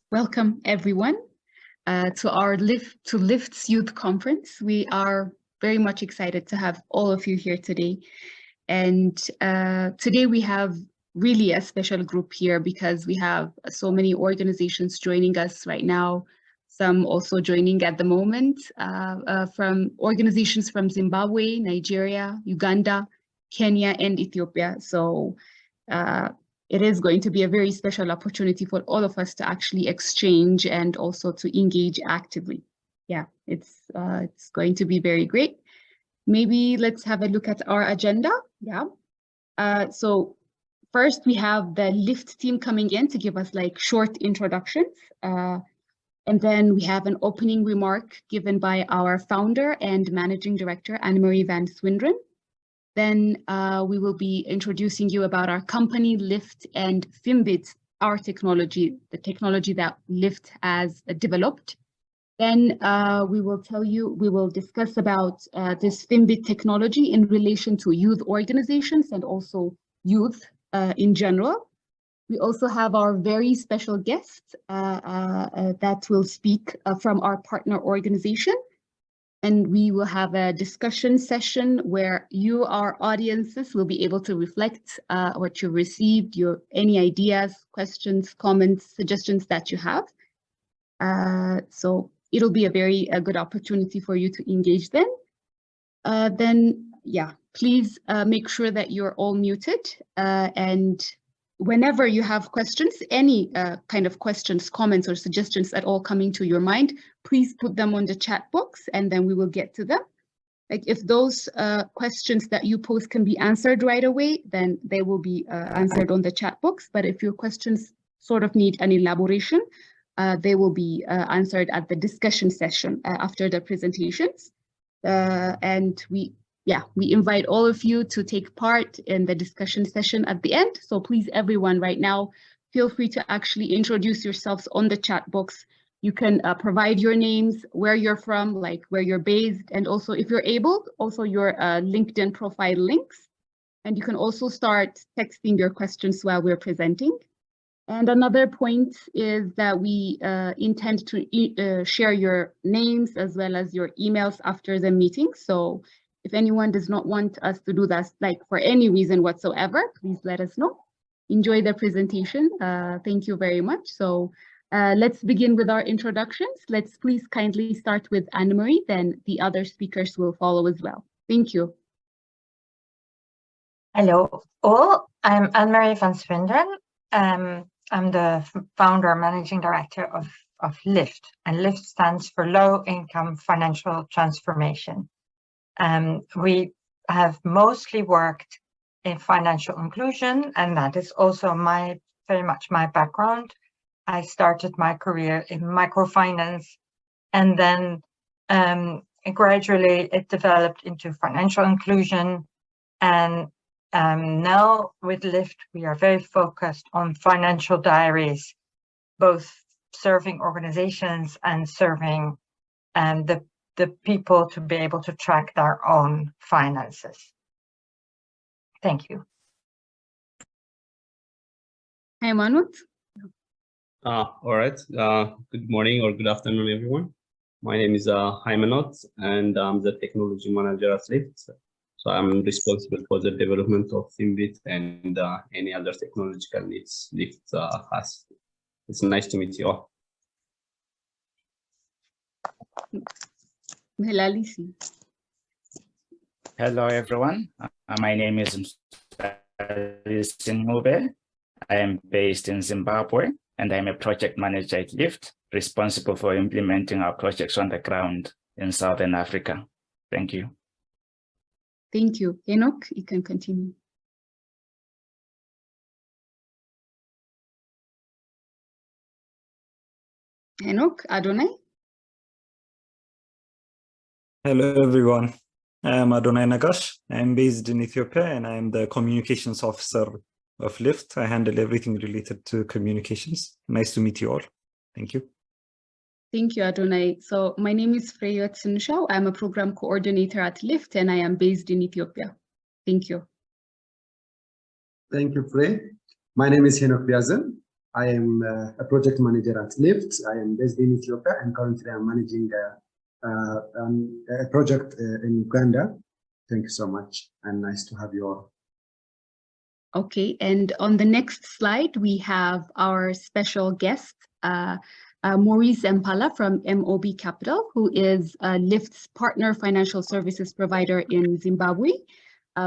Welcome everyone to our LIFT's Youth Conference. We are very much excited to have all of you here today. And today we have really a special group here because we have so many organizations joining us right now, some also joining at the moment from organizations from Zimbabwe, Nigeria, Uganda, Kenya, and Ethiopia. So it is going to be a very special opportunity for all of us to actually exchange and also to engage actively. Yeah, it's going to be very great. Maybe let's have a look at our agenda. Yeah. So first we have the LIFT team coming in to give us like short introductions. And then we have an opening remark given by our founder and managing director, Anne-Marie van Swinderen. Then we will be introducing you about our company, LIFT, and FINBIT, our technology, the technology that LIFT has developed. Then we will discuss about this FINBIT technology in relation to youth organizations and also youth in general. We also have our very special guest that will speak from our partner organization. And we will have a discussion session where you, our audiences, will be able to reflect what you received, any ideas, questions, comments, suggestions that you have. So it'll be a very good opportunity for you to engage then. Yeah, please make sure that you're all muted. And whenever you have questions, any kind of questions, comments, or suggestions at all coming to your mind, please put them on the chat box and then we will get to them. Like if those questions that you post can be answered right away, then they will be answered on the chat box. But if your questions sort of need an elaboration, they will be answered at the discussion session after the presentations. And we invite all of you to take part in the discussion session at the end. So please, everyone right now, feel free to actually introduce yourselves on the chat box. You can provide your names, where you're from, like where you're based, and also if you're able, also your LinkedIn profile links. And you can also start texting your questions while we're presenting. And another point is that we intend to share your names as well as your emails after the meeting. So if anyone does not want us to do that, like for any reason whatsoever, please let us know. Enjoy the presentation. Thank you very much. So let's begin with our introductions. Let's please kindly start with Anne-Marie, then the other speakers will follow as well. Thank you. Hello all, I'm Anne-Marie van Swinderen. I'm the founder managing director of LIFT, and LIFT stands for Low Income Financial Transformation. We have mostly worked in financial inclusion, and that is also very much my background. I started my career in microfinance, and then gradually it developed into financial inclusion. And now with LIFT, we are very focused on financial diaries, both serving organizations and serving the people to be able to track their own finances. Thank you. Hi, Manut. All right. Good morning or good afternoon, everyone. My name is Haymanot, and I'm the technology manager at LIFT. So I'm responsible for the development of FINBIT and any other technological needs LIFT has. It's nice to meet you all. Hello, everyone. My name is Mube. I am based in Zimbabwe, and I'm a project manager at LIFT, responsible for implementing our projects on the ground in Southern Africa. Thank you. Thank you. Enoch, you can continue. Enoch, Adonai. Hello, everyone. I'm Adonai Nagash. I'm based in Ethiopia, and I'm the communications officer of LIFT. I handle everything related to communications. Nice to meet you all. Thank you. Thank you, Adonai. So my name is Freya Tsinshau. I'm a program coordinator at LIFT, and I am based in Ethiopia. Thank you. Thank you, Frey. My name is Henok Biazen. I am a project manager at L-IFT. I am based in Ethiopia, and currently I'm managing a project in Uganda. Thank you so much, and nice to have you all. Okay, and on the next slide, we have our special guest, Maurice Mpala from MOB Capital, who is L-IFT's partner financial services provider in Zimbabwe.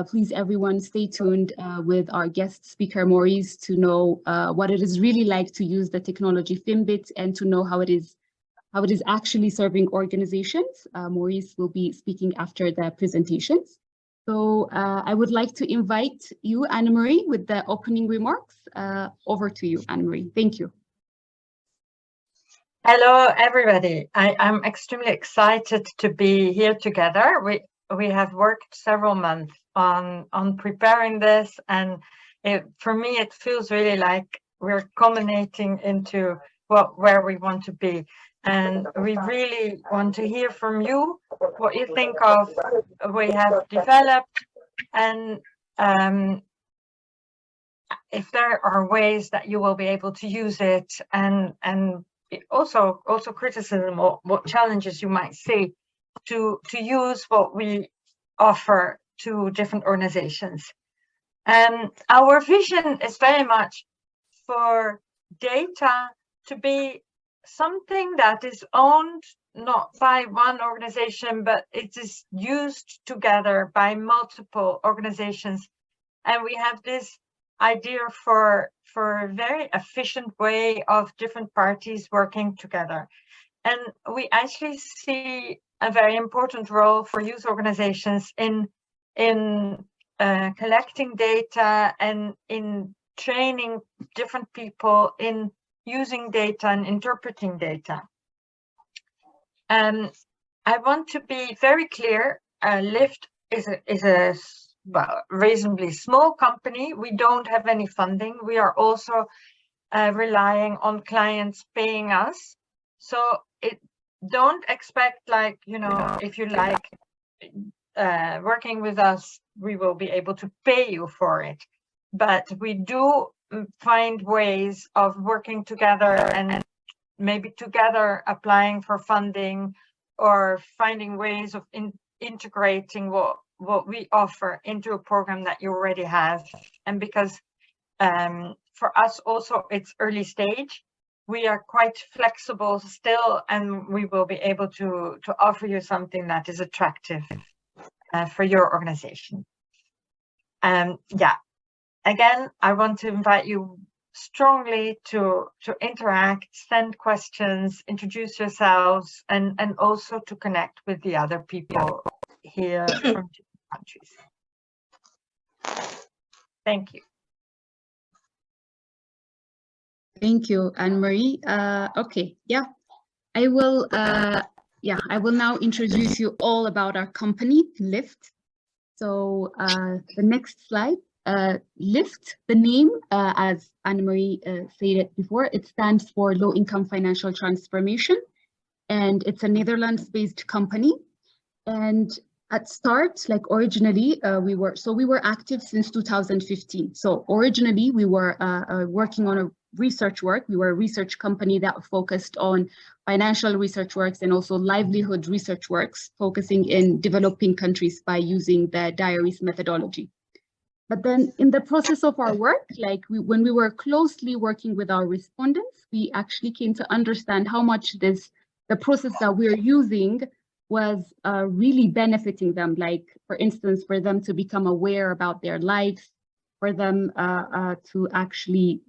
Please, everyone, stay tuned with our guest speaker, Maurice, to know what it is really like to use the technology FINBIT and to know how it is actually serving organizations. Maurice will be speaking after the presentations. So I would like to invite you, Anne-Marie, with the opening remarks. Over to you, Anne-Marie. Thank you. Hello, everybody. I'm extremely excited to be here together. We have worked several months on preparing this, and for me, it feels really like we're culminating into where we want to be. And we really want to hear from you what you think of we have developed, and if there are ways that you will be able to use it, and also criticism or what challenges you might see to use what we offer to different organizations. Our vision is very much for data to be something that is owned not by one organization, but it is used together by multiple organizations. And we have this idea for a very efficient way of different parties working together. And we actually see a very important role for youth organizations in collecting data and in training different people in using data and interpreting data. I want to be very clear. L-IFT is a reasonably small company. We don't have any funding. We are also relying on clients paying us. So don't expect, like, if you like working with us, we will be able to pay you for it. But we do find ways of working together and maybe together applying for funding or finding ways of integrating what we offer into a program that you already have. And because for us also it's early stage, we are quite flexible still, and we will be able to offer you something that is attractive for your organization. Yeah. Again, I want to invite you strongly to interact, send questions, introduce yourselves, and also to connect with the other people here from different countries. Thank you. Thank you, Anne-Marie. Okay, yeah, I will now introduce you all about our company, L-IFT. So the next slide. L-IFT, the name, as Anne-Marie stated before, it stands for Low Income Financial Transformation, and it's a Netherlands-based company. And at start, like originally, we were active since 2015. So originally, we were working on a research work. We were a research company that focused on financial research works and also livelihood research works, focusing in developing countries by using the diaries methodology. But then in the process of our work, when we were closely working with our respondents, we actually came to understand how much the process that we're using was really benefiting them. Like, for instance, for them to become aware about their lives, for them to actually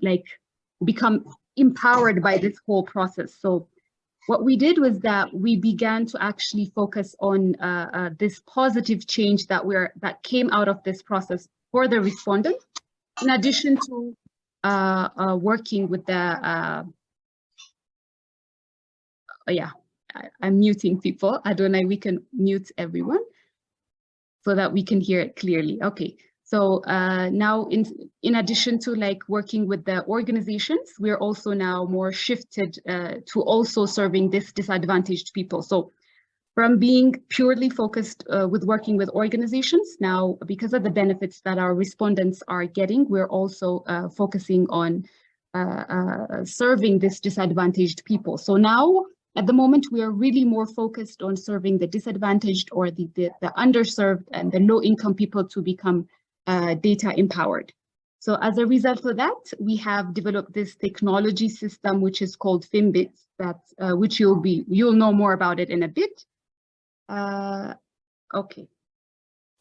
become empowered by this whole process. So what we did was that we began to actually focus on this positive change that came out of this process for the respondents, in addition to working with the, I'm muting people. Adonai, we can mute everyone so that we can hear it clearly. Okay, so now in addition to working with the organizations, we're also now more shifted to also serving this disadvantaged people. So from being purely focused with working with organizations, now because of the benefits that our respondents are getting, we're also focusing on serving these disadvantaged people. So now, at the moment, we are really more focused on serving the disadvantaged or the underserved and the low-income people to become data empowered. So as a result of that, we have developed this technology system, which is called FINBIT, which you'll know more about it in a bit. Okay.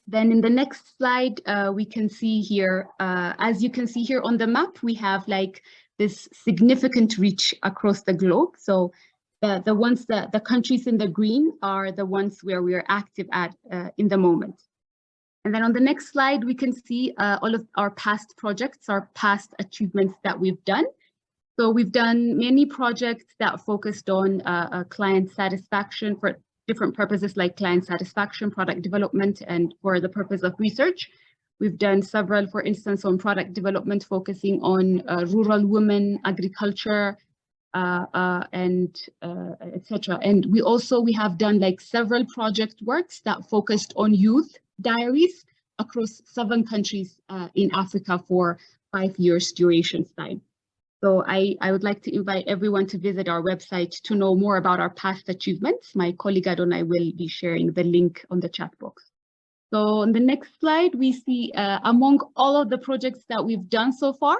Then in the next slide, we can see here, as you can see here on the map, we have like this significant reach across the globe. So the countries in the green are the ones where we are active at in the moment. And then on the next slide, we can see all of our past projects, our past achievements that we've done. So we've done many projects that focused on client satisfaction for different purposes like client satisfaction, product development, and for the purpose of research. We've done several, for instance, on product development, focusing on rural women, agriculture, and etc. And we have done like several project works that focused on youth diaries across 7 countries in Africa for 5 years duration time. So I would like to invite everyone to visit our website to know more about our past achievements. My colleague Adonai will be sharing the link on the chat box. So on the next slide, we see among all of the projects that we've done so far,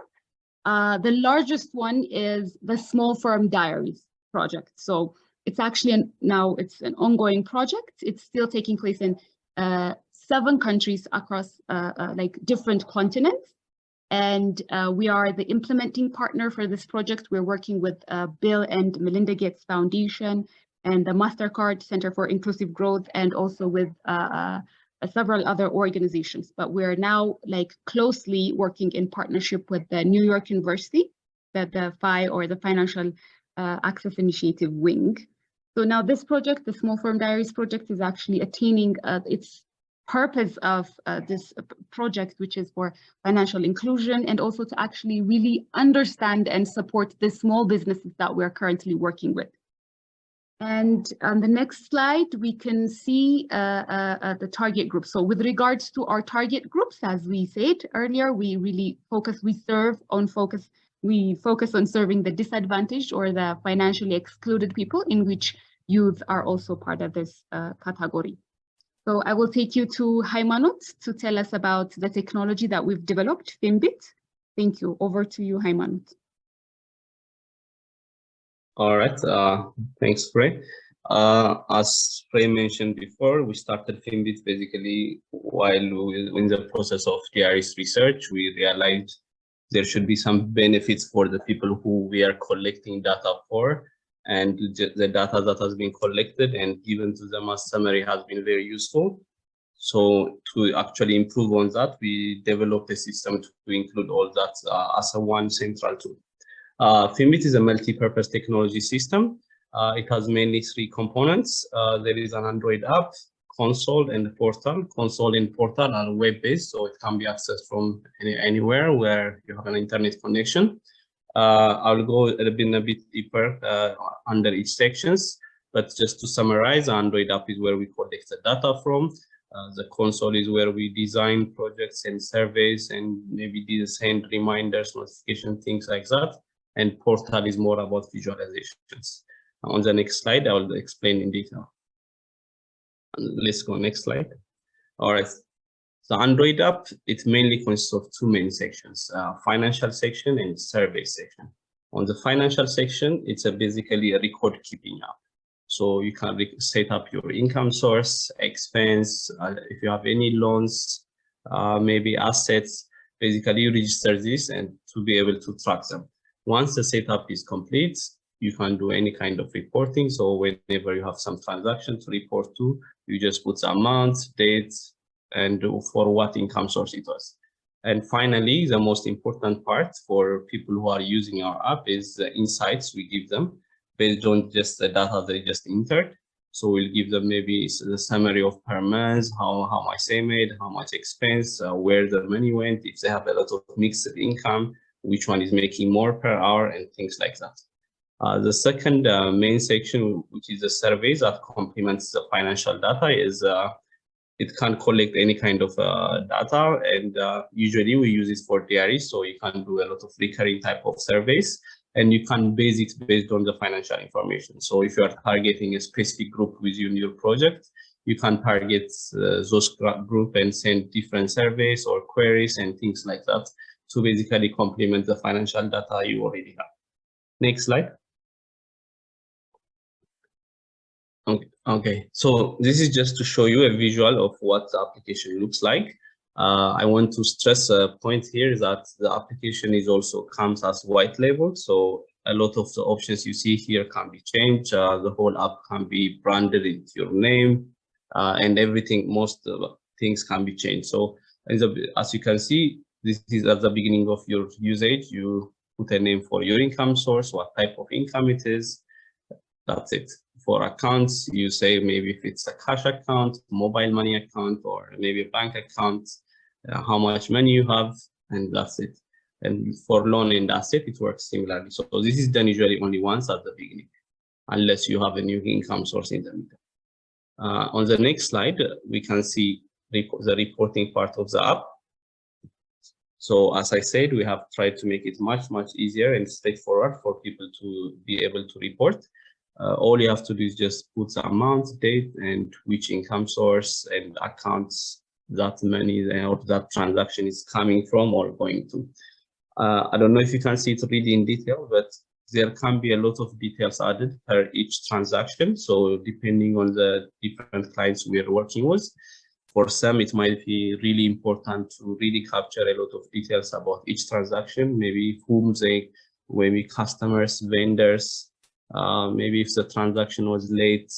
the largest one is the Small Firm Diaries project. So it's actually now it's an ongoing project. It's still taking place in 7 countries across like different continents. And we are the implementing partner for this project. We're working with Bill and Melinda Gates Foundation and the MasterCard Center for Inclusive Growth, and also with several other organizations. But we're now like closely working in partnership with the New York University, the FI, or the Financial Access Initiative wing. So now this project, the Small Firm Diaries project, is actually attaining its purpose of this project, which is for financial inclusion, and also to actually really understand and support the small businesses that we're currently working with. And on the next slide, we can see the target group. So with regards to our target groups, as we said earlier, we really focus on serving the disadvantaged or the financially excluded people, in which youth are also part of this category. So I will take you to Haymanot to tell us about the technology that we've developed, FINBIT. Thank you. Over to you, Haymanot. All right, thanks, Frey. As Frey mentioned before, we started FINBIT basically while we were in the process of DRS research. We realized there should be some benefits for the people who we are collecting data for, and the data that has been collected and given to them as summary has been very useful. So to actually improve on that, we developed a system to include all that as a one central tool. FINBIT is a multi-purpose technology system. It has mainly 3 components. There is an Android app, console, and a portal. Console and portal are web-based, so it can be accessed from anywhere where you have an internet connection. I'll go a bit deeper under each sections, but just to summarize, the Android app is where we collect the data from. The console is where we design projects and surveys and maybe send reminders, notifications, things like that. And portal is more about visualizations. On the next slide, I will explain in detail. Let's go next slide. All right. The Android app, it mainly consists of 2 main sections, financial section and survey section. On the financial section, it's basically a record keeping app. So you can set up your income source, expense, if you have any loans, maybe assets, basically you register this and to be able to track them. Once the setup is complete, you can do any kind of reporting. So whenever you have some transaction to report to, you just put the amount, date, and for what income source it was. And finally, the most important part for people who are using our app is the insights we give them based on just the data they just entered. So we'll give them maybe the summary of per month, how much they made, how much expense, where the money went, if they have a lot of mixed income, which one is making more per hour, and things like that. The second main section, which is the surveys that complements the financial data, is it can collect any kind of data, and usually we use it for diaries, so you can do a lot of recurring type of surveys, and you can base it based on the financial information. So if you are targeting a specific group within your project, you can target those group and send different surveys or queries and things like that to basically complement the financial data you already have. Next slide. Okay, so this is just to show you a visual of what the application looks like. I want to stress a point here that the application is also comes as white label. So a lot of the options you see here can be changed. The whole app can be branded with your name, and everything, most things can be changed. So as you can see, this is at the beginning of your usage. You put a name for your income source, what type of income it is. That's it. For accounts, you say maybe if it's a cash account, mobile money account, or maybe a bank account, how much money you have, and that's it. And for loan and asset, it works similarly. So this is done usually only once at the beginning, unless you have a new income source in the middle. On the next slide, we can see the reporting part of the app. So as I said, we have tried to make it much, much easier and straightforward for people to be able to report. All you have to do is just put the amount, date, and which income source and accounts that money or that transaction is coming from or going to. I don't know if you can see it really in detail, but there can be a lot of details added per each transaction. So depending on the different clients we are working with, for some, it might be really important to really capture a lot of details about each transaction, maybe whom they, maybe customers, vendors, maybe if the transaction was late,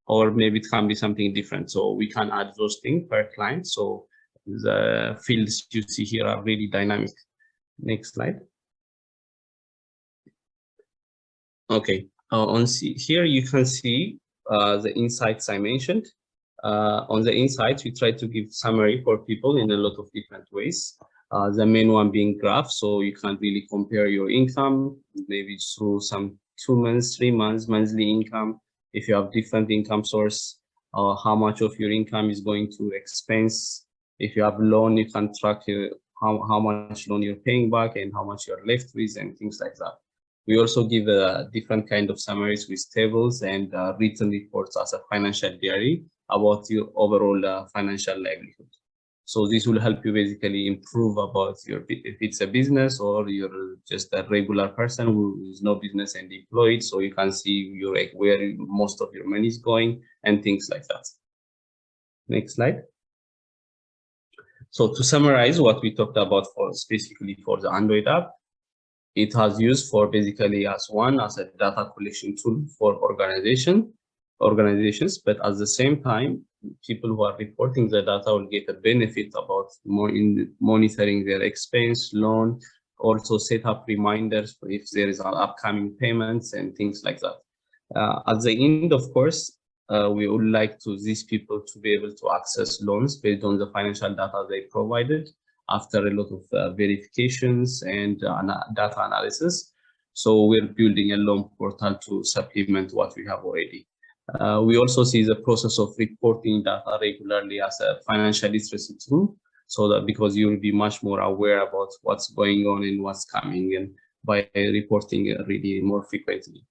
or maybe it can be something different. So we can add those things per client. So the fields you see here are really dynamic. Next slide. Okay, here you can see the insights I mentioned. On the insights, we try to give summary for people in a lot of different ways. The main one being graph, so you can really compare your income, maybe through some 2 months, 3 months, monthly income. If you have different income source, how much of your income is going to expense. If you have loan, you can track how much loan you're paying back and how much you're left with and things like that. We also give different kind of summaries with tables and written reports as a financial diary about your overall financial livelihood. So this will help you basically improve about your, if it's a business or you're just a regular person who is no business and employed, so you can see where most of your money is going and things like that. Next slide. So to summarize what we talked about specifically for the Android app, it has used for basically as a data collection tool for organizations, but at the same time, people who are reporting the data will get a benefit about more in monitoring their expense, loan, also set up reminders for if there is an upcoming payments and things like that. At the end, of course, we would like these people to be able to access loans based on the financial data they provided after a lot of verifications and data analysis. So we're building a loan portal to supplement what we have already. We also see the process of reporting data regularly as a financial literacy tool, so that because you will be much more aware about what's going on and what's coming, and by reporting really more frequently.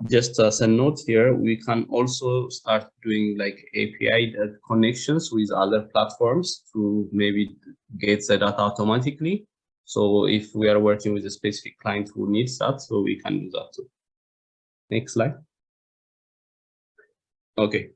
Just as a note here, we can also start doing like API connections with other platforms to maybe get the data automatically. So if we are working with a specific client who needs that, so we can do that too. Next slide. Okay.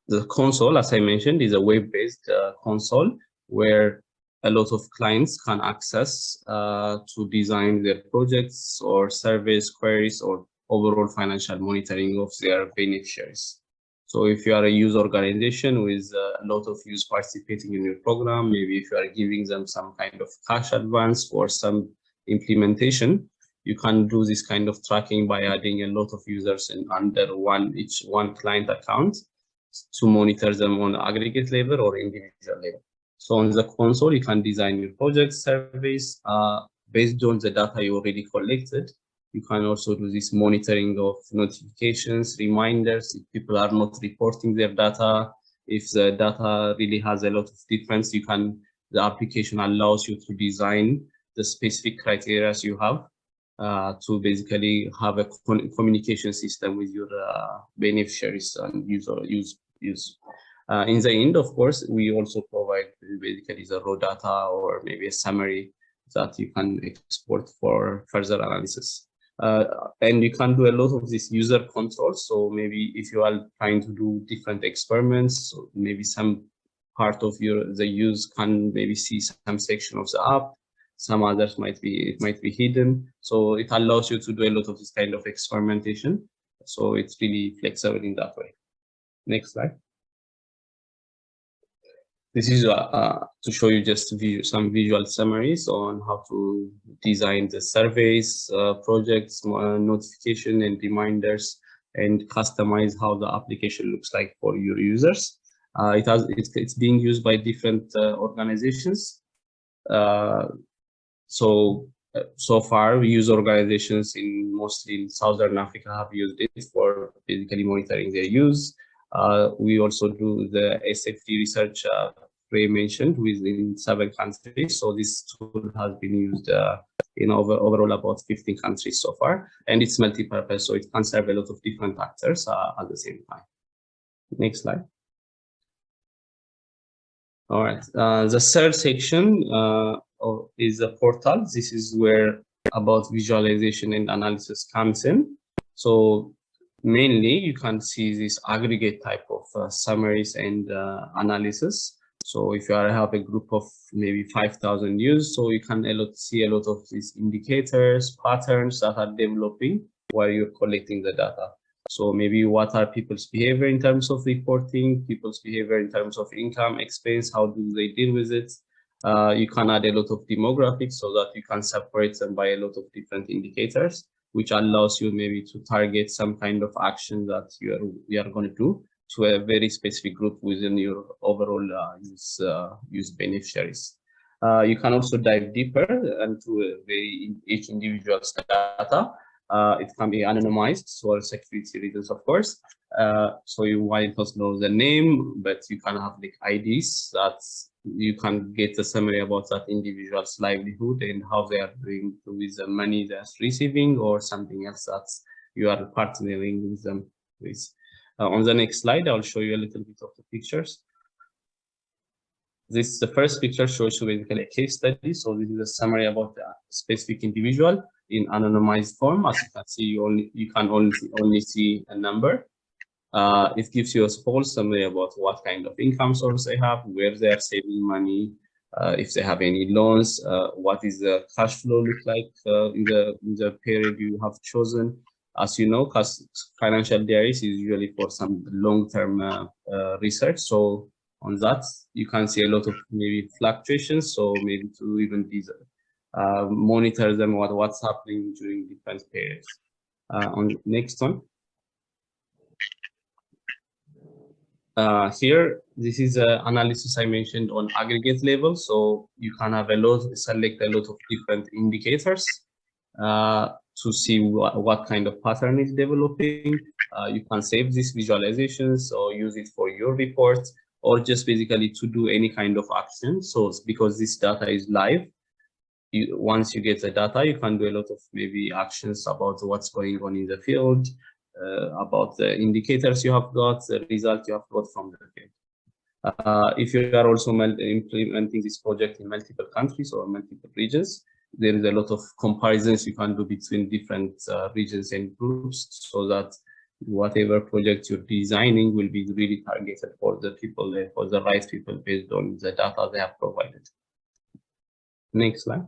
The console, as I mentioned, is a web-based console where a lot of clients can access to design their projects or service queries or overall financial monitoring of their beneficiaries. So if you are a user organization with a lot of users participating in your program, maybe if you are giving them some kind of cash advance for some implementation, you can do this kind of tracking by adding a lot of users under each one client account to monitor them on aggregate level or individual level. So on the console, you can design your project surveys based on the data you already collected. You can also do this monitoring of notifications, reminders, if people are not reporting their data, if the data really has a lot of difference, the application allows you to design the specific criteria you have to basically have a communication system with your beneficiaries and use. In the end, of course, we also provide basically the raw data or maybe a summary that you can export for further analysis. And you can do a lot of this user control. So maybe if you are trying to do different experiments, so maybe some part of the use can maybe see some section of the app, some others it might be hidden. So it allows you to do a lot of this kind of experimentation. So it's really flexible in that way. Next slide. This is to show you just some visual summaries on how to design the surveys, projects, notification and reminders, and customize how the application looks like for your users. It's being used by different organizations. So far, we use organizations mostly in Southern Africa have used it for basically monitoring their use. We also do the SFT research Ray mentioned within 7 countries. So this tool has been used in overall about 15 countries so far, and it's multi-purpose, so it can serve a lot of different actors at the same time. Next slide. All right, the third section is the portal. This is where about visualization and analysis comes in. So mainly you can see this aggregate type of summaries and analysis. So if you have a group of maybe 5,000 users, so you can see a lot of these indicators, patterns that are developing while you're collecting the data. So maybe what are people's behavior in terms of reporting, people's behavior in terms of income, expense, how do they deal with it? You can add a lot of demographics so that you can separate them by a lot of different indicators, which allows you maybe to target some kind of action that you are going to do to a very specific group within your overall use beneficiaries. You can also dive deeper into each individual's data. It can be anonymized for security reasons, of course. So you might not know the name, but you can have like IDs that you can get a summary about that individual's livelihood and how they are doing with the money they're receiving or something else that you are partnering with them with. On the next slide, I'll show you a little bit of the pictures. The first picture shows you basically a case study. So this is a summary about a specific individual in anonymized form. As you can see, you can only see a number. It gives you a small summary about what kind of income source they have, where they are saving money, if they have any loans, what is the cash flow look like in the period you have chosen. As you know, because financial diaries is usually for some long-term research. So on that, you can see a lot of maybe fluctuations. So maybe to even monitor them, what's happening during different periods. On the next one. Here, this is an analysis I mentioned on aggregate level. So you can have select a lot of different indicators to see what kind of pattern is developing. You can save these visualizations or use it for your report, or just basically to do any kind of action. So because this data is live, once you get the data, you can do a lot of maybe actions about what's going on in the field, about the indicators you have got, the result you have got from the field. If you are also implementing this project in multiple countries or multiple regions, there is a lot of comparisons you can do between different regions and groups, so that whatever project you're designing will be really targeted for the people, for the right people based on the data they have provided. Next slide.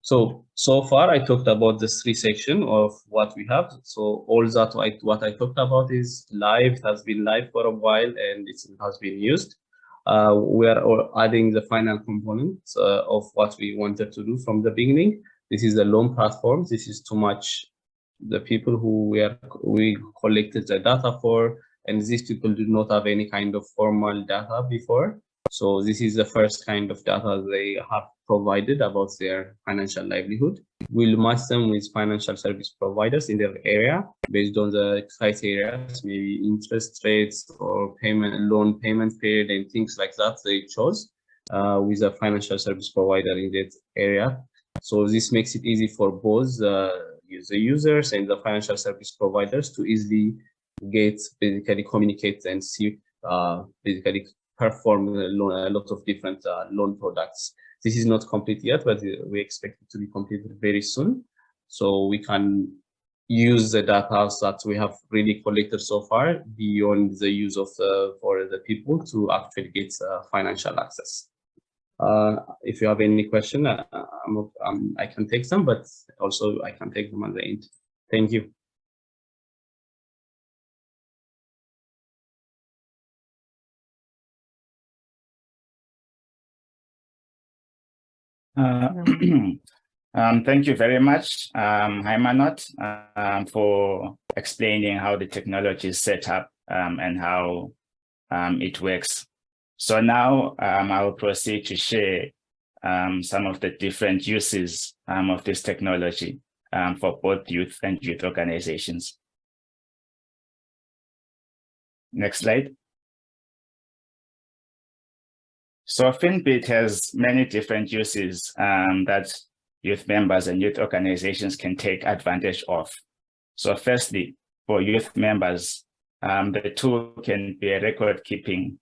So far I talked about the 3 sections of what we have. So all that what I talked about is live, it has been live for a while and it has been used. We are adding the final component of what we wanted to do from the beginning. This is the loan platform. This is to match the people who we collected the data for, and these people do not have any kind of formal data before. So this is the first kind of data they have provided about their financial livelihood. We'll match them with financial service providers in their area based on the criteria, maybe interest rates or loan payment period and things like that they chose with a financial service provider in that area. So this makes it easy for both the users and the financial service providers to easily basically communicate and see basically perform a lot of different loan products. This is not complete yet, but we expect it to be completed very soon. So we can use the data that we have really collected so far beyond the use of for the people to actually get financial access. If you have any question, I can take them, but also I can take them at the end. Thank you. Thank you very much, Haymanot, for explaining how the technology is set up and how it works. So now I will proceed to share some of the different uses of this technology for both youth and youth organizations. Next slide. So FINBIT has many different uses that youth members and youth organizations can take advantage of. So firstly, for youth members, the tool can be a record-keeping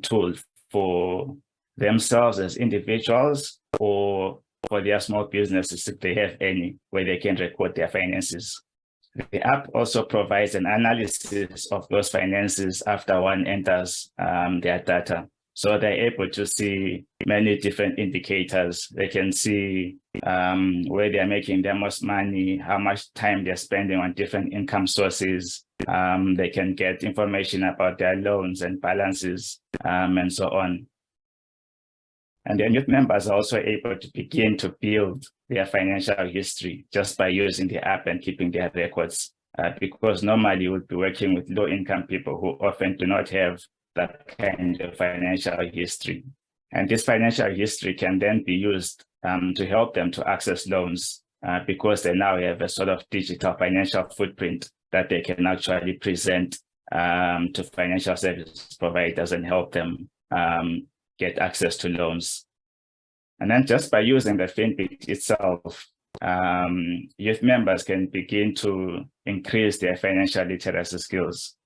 tool for themselves as individuals or for their small businesses, if they have any, where they can record their finances. The app also provides an analysis of those finances after one enters their data. So they're able to see many different indicators. They can see where they're making the most money, how much time they're spending on different income sources. They can get information about their loans and balances and so on. And then youth members are also able to begin to build their financial history just by using the app and keeping their records. Because normally you would be working with low-income people who often do not have that kind of financial history. And this financial history can then be used to help them to access loans because they now have a sort of digital financial footprint that they can actually present to financial service providers and help them get access to loans. And then just by using the FINBIT itself, youth members can begin to increase their financial literacy skills.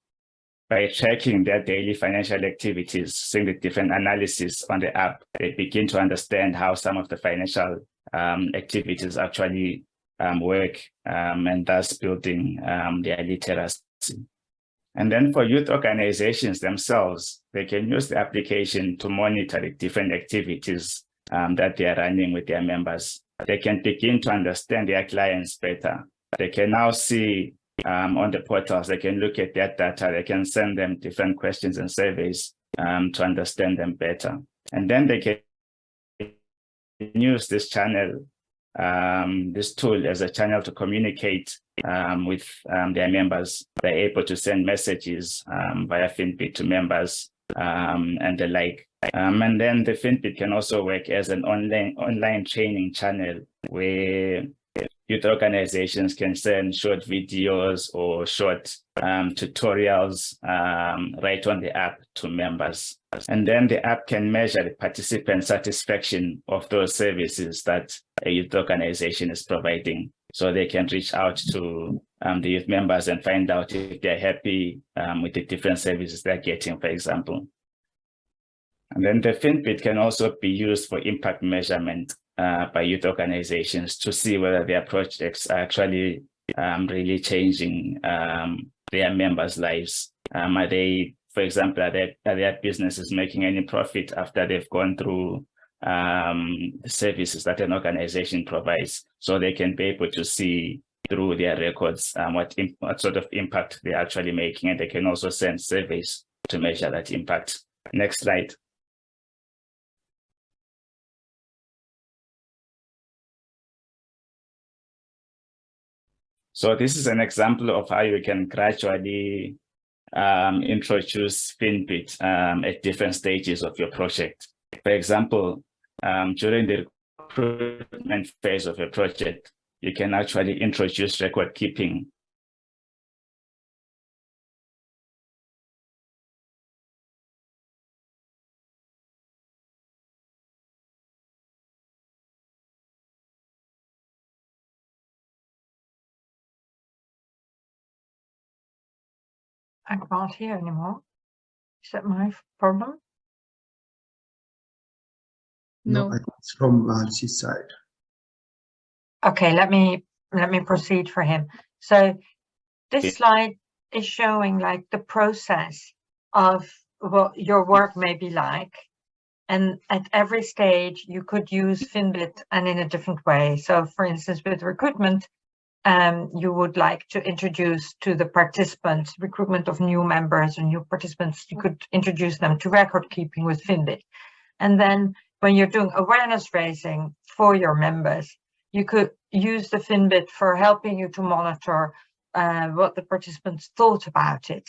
By tracking their daily financial activities, seeing the different analysis on the app, they begin to understand how some of the financial activities actually work and thus building their literacy. And then for youth organizations themselves, they can use the application to monitor the different activities that they are running with their members. They can begin to understand their clients better. They can now see on the portals, they can look at their data, they can send them different questions and surveys to understand them better. And then they can use this channel, this tool as a channel to communicate with their members. They're able to send messages via FINBIT to members and the like. And then the FINBIT can also work as an online training channel where youth organizations can send short videos or short tutorials right on the app to members. And then the app can measure the participant satisfaction of those services that a youth organization is providing. So they can reach out to the youth members and find out if they're happy with the different services they're getting, for example. And then the FINBIT can also be used for impact measurement by youth organizations to see whether their projects are actually really changing their members' lives. Are they, for example, are their businesses making any profit after they've gone through services that an organization provides? So they can be able to see through their records what sort of impact they're actually making, and they can also send surveys to measure that impact. Next slide. So this is an example of how you can gradually introduce FINBIT at different stages of your project. For example, during the recruitment phase of a project, you can actually introduce record keeping. I can't hear anymore. Is that my problem? No. It's from his side. Okay, let me proceed for him. So this slide is showing like the process of what your work may be like. And at every stage, you could use FINBIT and in a different way. So for instance, with recruitment, you would like to introduce to the participants, recruitment of new members or new participants, you could introduce them to record keeping with FINBIT. And then when you're doing awareness raising for your members, you could use the FINBIT for helping you to monitor what the participants thought about it.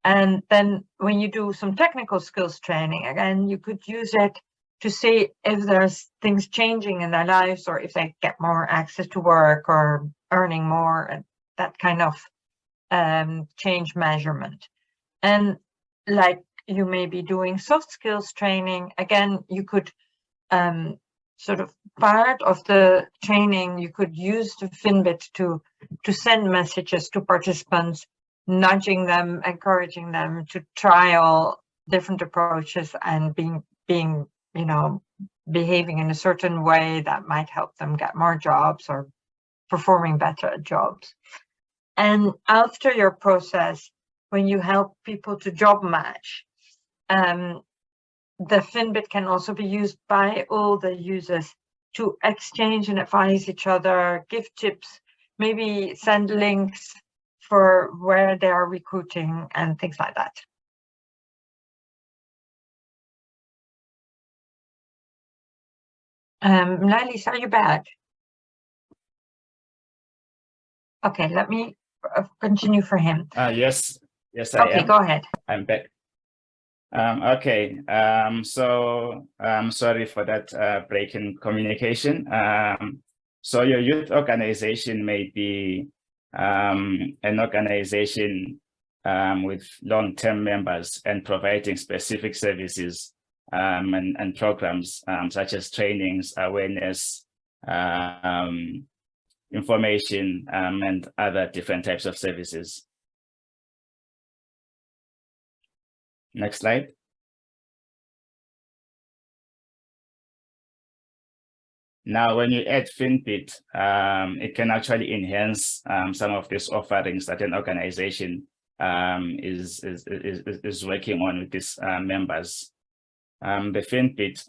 And then when you do some technical skills training, again, you could use it to see if there's things changing in their lives or if they get more access to work or earning more, and that kind of change measurement. And like you may be doing soft skills training, again, you could sort of part of the training, you could use the FINBIT to send messages to participants, nudging them, encouraging them to trial different approaches and being you know, behaving in a certain way that might help them get more jobs or performing better at jobs. And after your process, when you help people to job match, the FINBIT can also be used by all the users to exchange and advise each other, give tips, maybe send links for where they are recruiting and things like that. Lilis, are you back? Okay, let me continue for him. Yes, I am. Okay, go ahead. I'm back. Okay, so sorry for that break in communication. So your youth organization may be an organization with long-term members and providing specific services and programs such as trainings, awareness, information, and other different types of services. Next slide. Now, when you add FINBIT, it can actually enhance some of these offerings that an organization is working on with its members. The FINBIT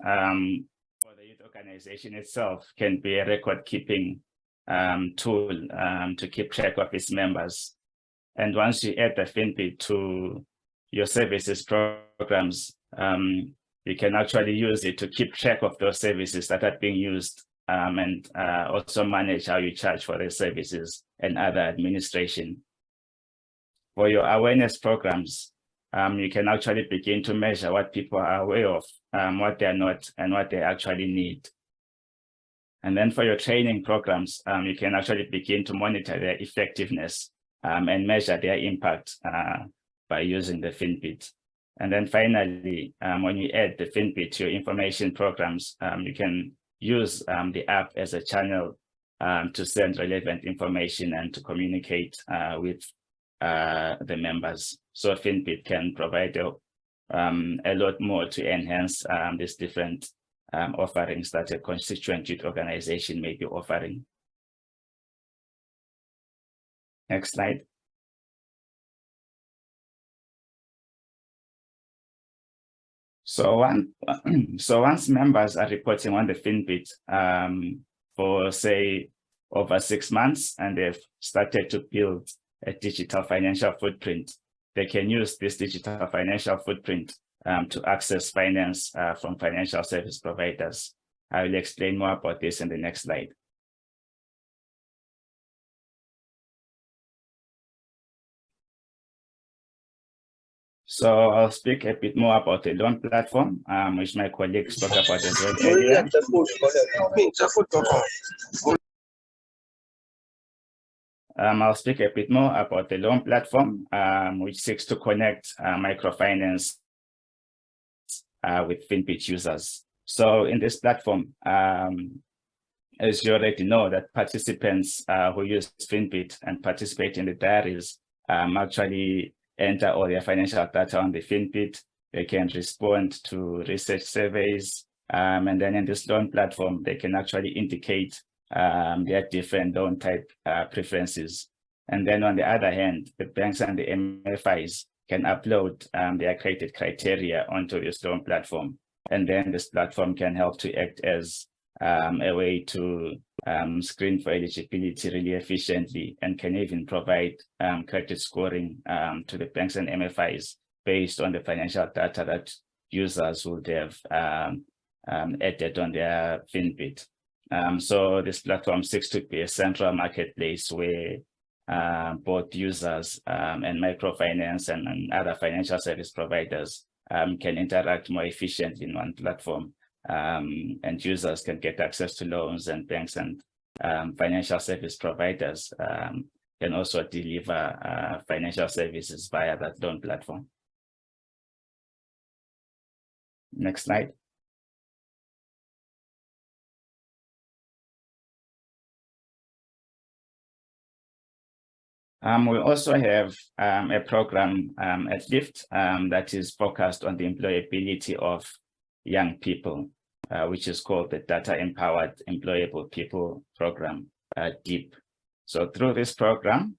for the youth organization itself can be a record-keeping tool to keep track of its members. And once you add the FINBIT to your services programs, you can actually use it to keep track of those services that are being used and also manage how you charge for the services and other administration. For your awareness programs, you can actually begin to measure what people are aware of, what they are not, and what they actually need. And then for your training programs, you can actually begin to monitor their effectiveness and measure their impact by using the FINBIT. And then finally, when you add the FINBIT to your information programs, you can use the app as a channel to send relevant information and to communicate with the members. So FINBIT can provide a lot more to enhance these different offerings that a constituent youth organization may be offering. Next slide. So once members are reporting on the FINBIT for say over 6 months and they've started to build a digital financial footprint, they can use this digital financial footprint to access finance from financial service providers. I will explain more about this in the next slide. So I'll speak a bit more about the loan platform, which my colleague spoke about as well earlier. I'll speak a bit more about the loan platform, which seeks to connect microfinance with FINBIT users. So in this platform, as you already know, that participants who use FINBIT and participate in the diaries actually enter all their financial data on the FINBIT. They can respond to research surveys, and then in this loan platform, they can actually indicate their different loan type preferences. And then on the other hand, the banks and the MFIs can upload their created criteria onto this loan platform. And then this platform can help to act as a way to screen for eligibility really efficiently, and can even provide credit scoring to the banks and MFIs based on the financial data that users would have added on their FINBIT. So this platform seeks to be a central marketplace where both users and microfinance and other financial service providers can interact more efficiently in one platform, and users can get access to loans, and banks and financial service providers can also deliver financial services via that loan platform. Next slide. We also have a program at LIFT that is focused on the employability of young people, which is called the Data Empowered Employable People Program, DEEP. So through this program,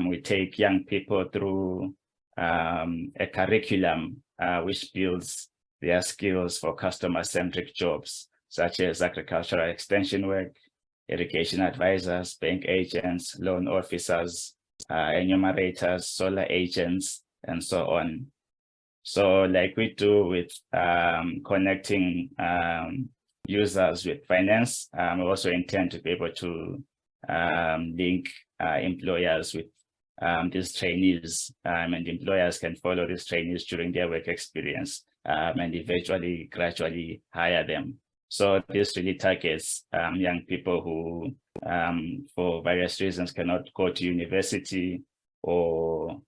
we take young people through a curriculum which builds their skills for customer-centric jobs, such as agricultural extension work, irrigation advisors, bank agents, loan officers, enumerators, solar agents, and so on. So like we do with connecting users with finance, we also intend to be able to link employers with these trainees, and employers can follow these trainees during their work experience and eventually gradually hire them. So this really targets young people who, for various reasons, cannot go to university, or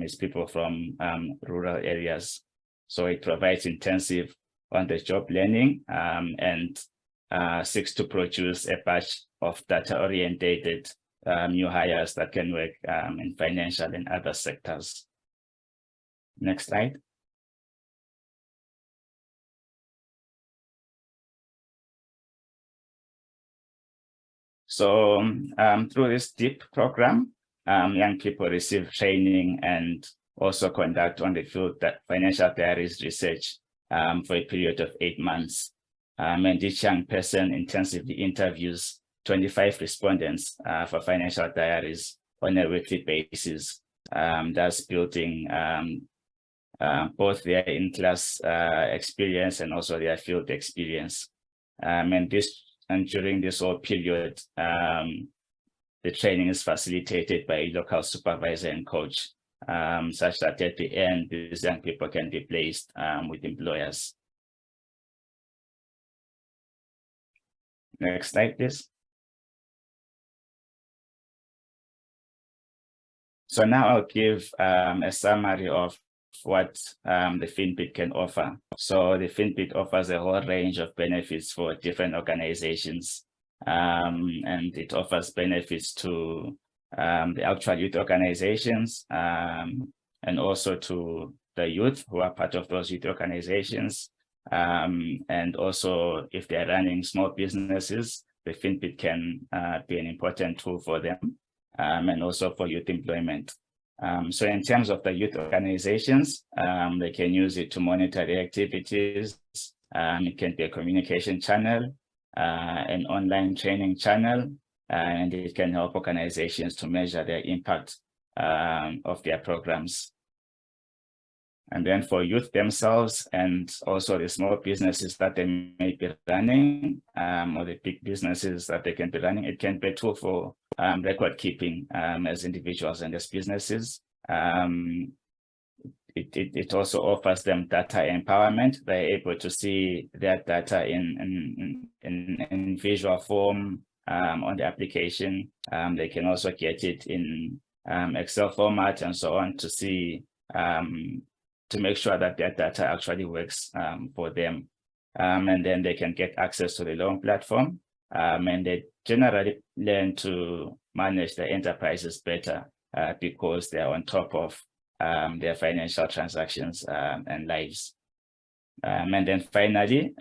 is people from rural areas. So it provides intensive on-the-job learning and seeks to produce a batch of data-oriented new hires that can work in financial and other sectors. Next slide. So through this DEEP program, young people receive training and also conduct on the field that financial diaries research for a period of 8 months. And each young person intensively interviews 25 respondents for financial diaries on a weekly basis, thus building both their in-class experience and also their field experience. And during this whole period, the training is facilitated by a local supervisor and coach, such that at the end, these young people can be placed with employers. Next slide, please. So now I'll give a summary of what the FINBIT can offer. So the FINBIT offers a whole range of benefits for different organizations, and it offers benefits to the actual youth organizations and also to the youth who are part of those youth organizations. And also, if they're running small businesses, the FINBIT can be an important tool for them, and also for youth employment. So in terms of the youth organizations, they can use it to monitor their activities. It can be a communication channel, an online training channel, and it can help organizations to measure their impact of their programs. And then for youth themselves, and also the small businesses that they may be running, or the big businesses that they can be running, it can be a tool for record keeping as individuals and as businesses. it also offers them data empowerment. They're able to see their data in visual form on the application. They can also get it in Excel format and so on to see, to make sure that their data actually works for them. And then they can get access to the loan platform, and they generally learn to manage their enterprises better because they're on top of their financial transactions and lives. And then finally,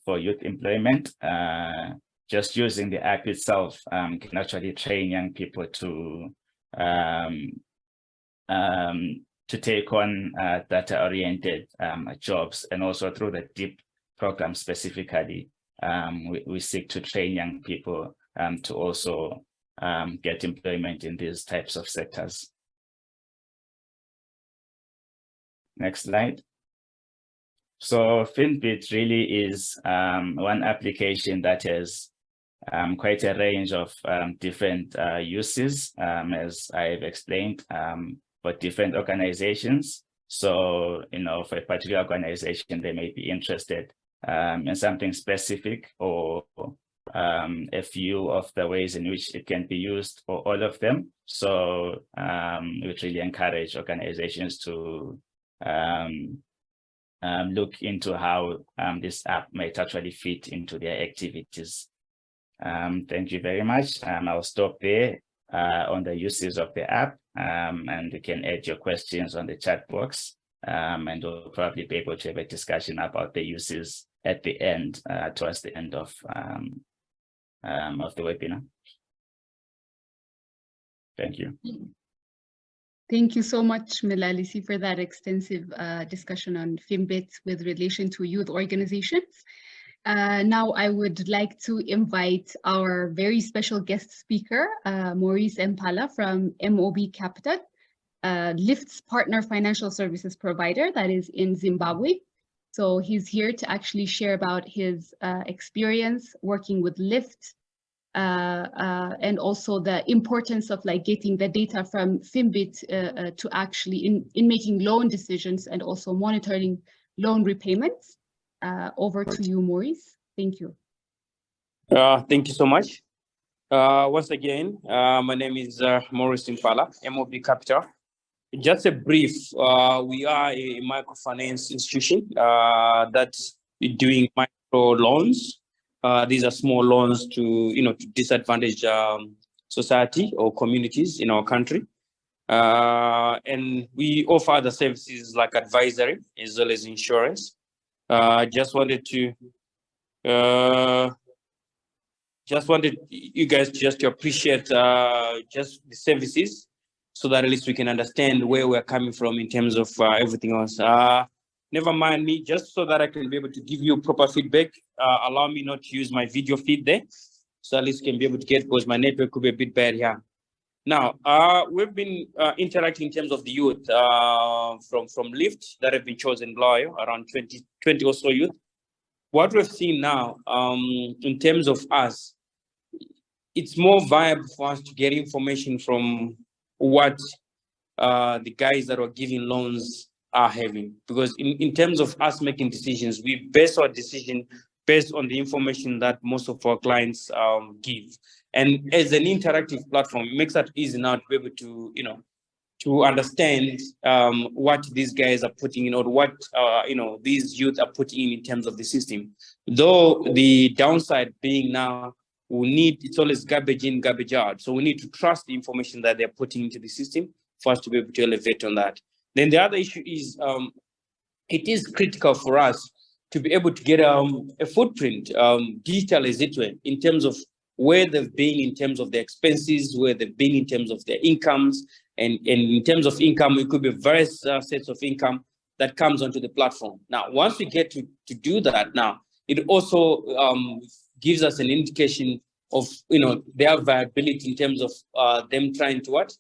for youth employment, just using the app itself can actually train young people to take on data-oriented jobs, and also through the DEEP program specifically, we seek to train young people to also get employment in these types of sectors. Next slide. So FINBIT really is one application that has quite a range of different uses, as I've explained, for different organizations. So, for a particular organization, they may be interested in something specific, or a few of the ways in which it can be used, or all of them. So we really encourage organizations to look into how this app might actually fit into their activities. Thank you very much. I'll stop there on the uses of the app, and you can add your questions on the chat box, and we'll probably be able to have a discussion about the uses at the end, towards the end of the webinar. Thank you. Thank you so much, Milalisi, for that extensive discussion on FINBIT with relation to youth organizations. Now I would like to invite our very special guest speaker, Maurice Mpala from MOB Capital, LIFT's partner financial services provider that is in Zimbabwe. So he's here to actually share about his experience working with LIFT, and also the importance of getting the data from FINBIT to actually in making loan decisions and also monitoring loan repayments. Over to you, Maurice. Thank you. Thank you so much. Once again, my name is Maurice Mpala, MOB Capital. Just a brief, we are a microfinance institution that's doing micro loans. These are small loans to, to disadvantaged society or communities in our country. And we offer other services like advisory as well as insurance. Just wanted you guys just to appreciate just the services, so that at least we can understand where we're coming from in terms of everything else. Never mind me, just so that I can be able to give you proper feedback. Allow me not to use my video feed there, so at least you can be able to get, because my network could be a bit bad here. Now, we've been interacting in terms of the youth from LIFT that have been chosen by around 20 or so youth. What we've seen now in terms of us, it's more viable for us to get information from what the guys that are giving loans are having. Because in terms of us making decisions, we base our decision based on the information that most of our clients give. And as an interactive platform, it makes that easy now to be able to, to understand what these guys are putting in, or what, these youth are putting in terms of the system. Though the downside being now, it's always garbage in, garbage out. So we need to trust the information that they're putting into the system for us to be able to elevate on that. Then the other issue is, it is critical for us to be able to get a footprint, digital as it were, in terms of where they've been in terms of their expenses, where they've been in terms of their incomes, and in terms of income, it could be various sets of income that comes onto the platform. Now, once we get to do that now, it also gives us an indication of, their viability in terms of them trying to what?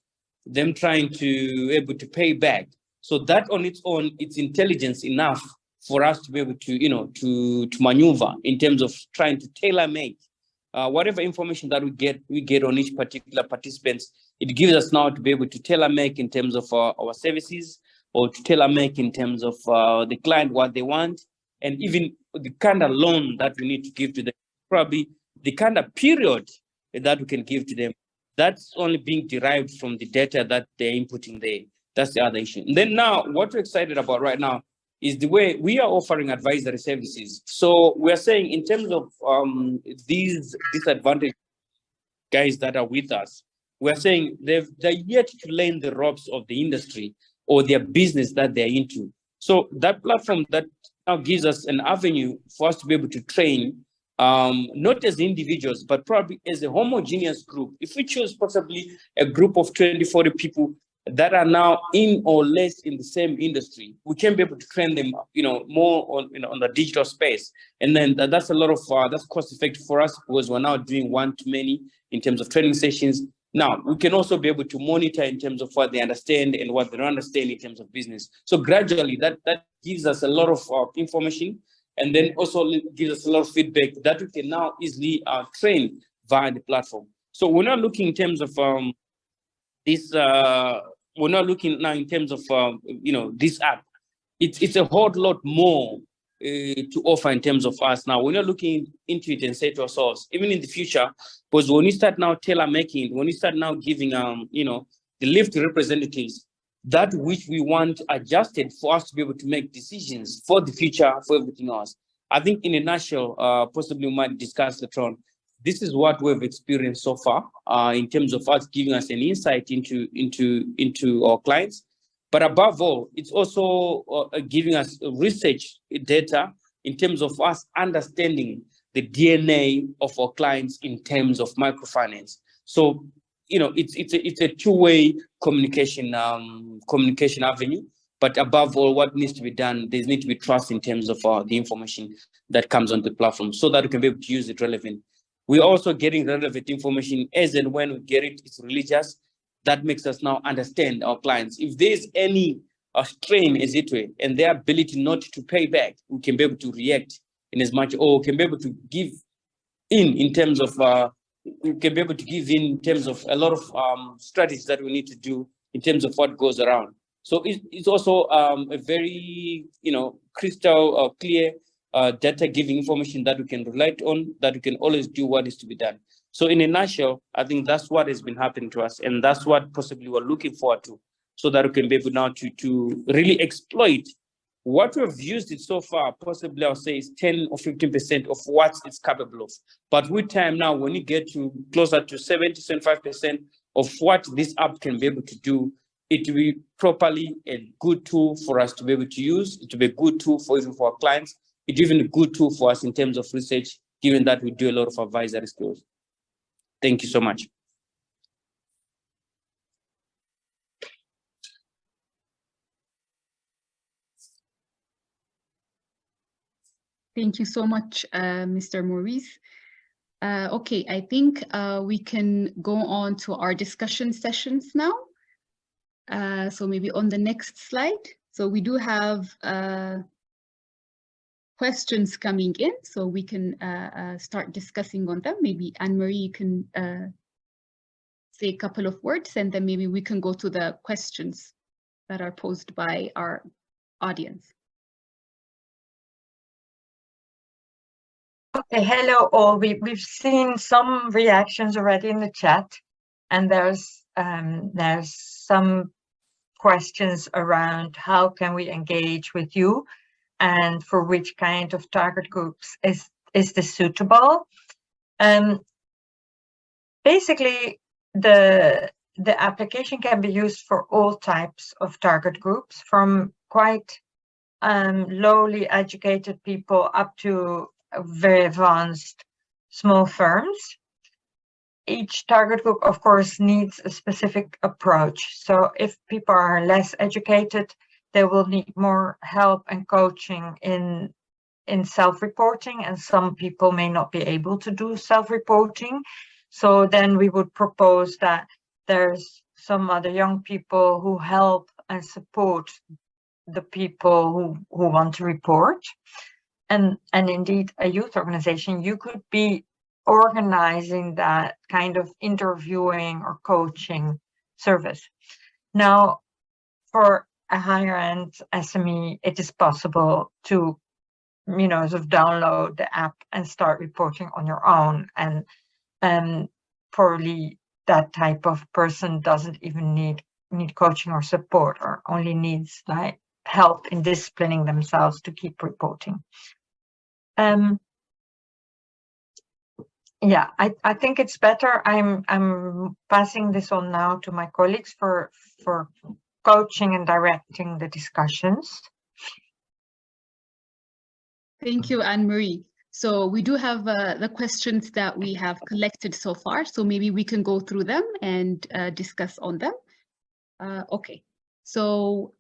Them trying to able to pay back. So that on its own, it's intelligence enough for us to be able to, to maneuver in terms of trying to tailor-make whatever information that we get on each particular participants. It gives us now to be able to tailor-make in terms of our services, or to tailor make in terms of the client, what they want, and even the kind of loan that we need to give to them, probably the kind of period that we can give to them. That's only being derived from the data that they're inputting there. That's the other issue. And then now, what we're excited about right now is the way we are offering advisory services. So we're saying in terms of these disadvantaged guys that are with us, we're saying they're yet to learn the ropes of the industry or their business that they're into. So that platform that now gives us an avenue for us to be able to train, not as individuals, but probably as a homogeneous group. If we choose possibly a group of 20, 40 people that are now in or less in the same industry, we can be able to train them, more on the digital space. And then that's a lot of, that's cost effective for us because we're now doing one-to-many in terms of training sessions. Now, we can also be able to monitor in terms of what they understand and what they don't understand in terms of business. So gradually, that gives us a lot of information, and then also gives us a lot of feedback that we can now easily train via the platform. So we're not looking in terms of this, we're not looking now in terms of, this app. It's a whole lot more to offer in terms of us now. We're not looking into it and say to ourselves, even in the future, because when we start now tailor making, when we start now giving, the Lyft representatives that which we want adjusted for us to be able to make decisions for the future, for everything else. I think in a nutshell, possibly we might discuss later on. This is what we've experienced so far in terms of us giving us an insight into our clients. But above all, it's also giving us research data in terms of us understanding the DNA of our clients in terms of microfinance. So, it's a two-way communication avenue. But above all, what needs to be done, there needs to be trust in terms of the information that comes on the platform so that we can be able to use it relevant. We're also getting relevant information as and when we get it, it's religious. That makes us now understand our clients. If there's any strain, as it were, and their ability not to pay back, we can be able to react in as much, or we can be able to give in terms of, we can be able to give in terms of a lot of strategies that we need to do in terms of what goes around. So it's also a very, crystal clear data giving information that we can rely on, that we can always do what is to be done. So in a nutshell, I think that's what has been happening to us, and that's what possibly we're looking forward to, so that we can be able now to really exploit what we've used it so far. Possibly I'll say is 10 or 15% of what it's capable of. But with time now, when you get to closer to 70, 75% of what this app can be able to do, it will be properly a good tool for us to be able to use. It will be a good tool for even for our clients. It's even a good tool for us in terms of research, given that we do a lot of advisory skills. Thank you so much. Thank you so much, Mr. Maurice. Okay, I think we can go on to our discussion sessions now. So maybe on the next slide. So we do have questions coming in, so we can start discussing on them. Maybe Anne-Marie, you can say a couple of words, and then maybe we can go to the questions that are posed by our audience. Okay, hello all. We've seen some reactions already in the chat, and there's some questions around how can we engage with you, and for which kind of target groups is this suitable. Basically, the application can be used for all types of target groups, from quite lowly educated people up to very advanced small firms. Each target group, of course, needs a specific approach. So if people are less educated, they will need more help and coaching in self-reporting, and some people may not be able to do self-reporting. So then we would propose that there's some other young people who help and support the people who want to report. And indeed, a youth organization, you could be organizing that kind of interviewing or coaching service. Now, for a higher end SME, it is possible to, sort of download the app and start reporting on your own. And probably that type of person doesn't even need coaching or support, or only needs like help in disciplining themselves to keep reporting. Yeah, I think it's better. I'm passing this on now to my colleagues for coaching and directing the discussions. Thank you, Anne-Marie. So we do have the questions that we have collected so far. So maybe we can go through them and discuss on them. Okay, so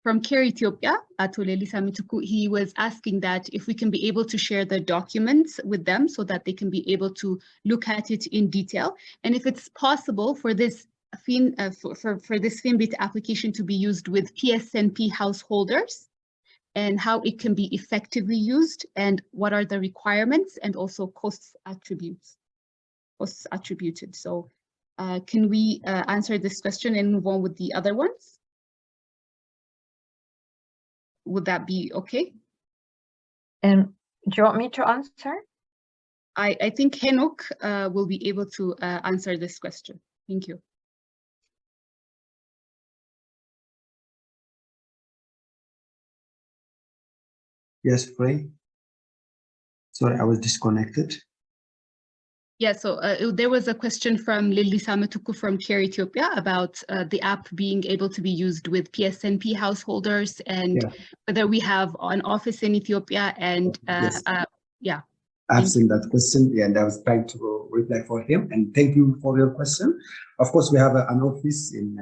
from Care Ethiopia, Atuleli Samituku, he was asking that if we can be able to share the documents with them so that they can be able to look at it in detail. And if it's possible for this for this FINBIT application to be used with PSNP householders, and how it can be effectively used, and what are the requirements, and also costs attributed. So can we answer this question and move on with the other ones? Would that be okay? And do you want me to answer? I think Henok will be able to answer this question. Thank you. Yes, Frey. Sorry, I was disconnected. Yeah, so there was a question from Lili Samituku from Care Ethiopia about the app being able to be used with PSNP householders, and whether we have an office in Ethiopia, and yeah. I've seen that question, and I was trying to reply for him, and thank you for your question. Of course, we have an office in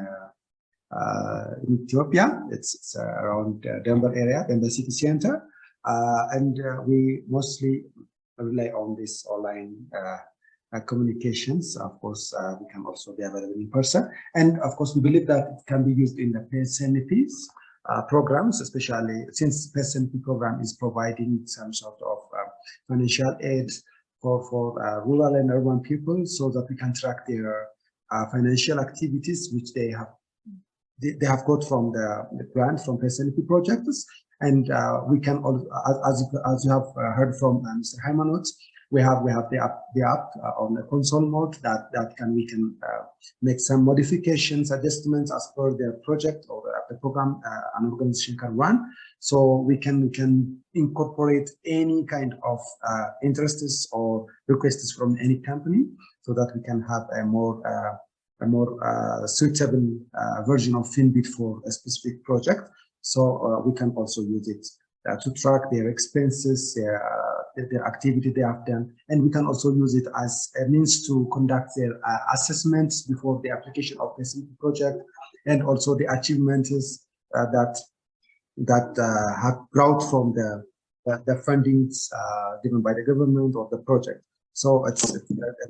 Ethiopia. It's around Denver area, Denver city center, and we mostly rely on this online communications. Of course, we can also be available in person, and of course, we believe that it can be used in the PSNPs programs, especially since PSNP program is providing some sort of financial aid for rural and urban people, so that we can track their financial activities, which they have got from the grant from PSNP projects. And we can also, as you have heard from Mr. Haymanot, we have the app on the console mode that we can make some modifications, adjustments as per their project or the program an organization can run. So we can incorporate any kind of interests or requests from any company, so that we can have a more suitable version of FINBIT for a specific project. So we can also use it to track their expenses, their activity they have done, and we can also use it as a means to conduct their assessments before the application of the FINBIT project, and also the achievements that have brought from the fundings given by the government or the project. So it's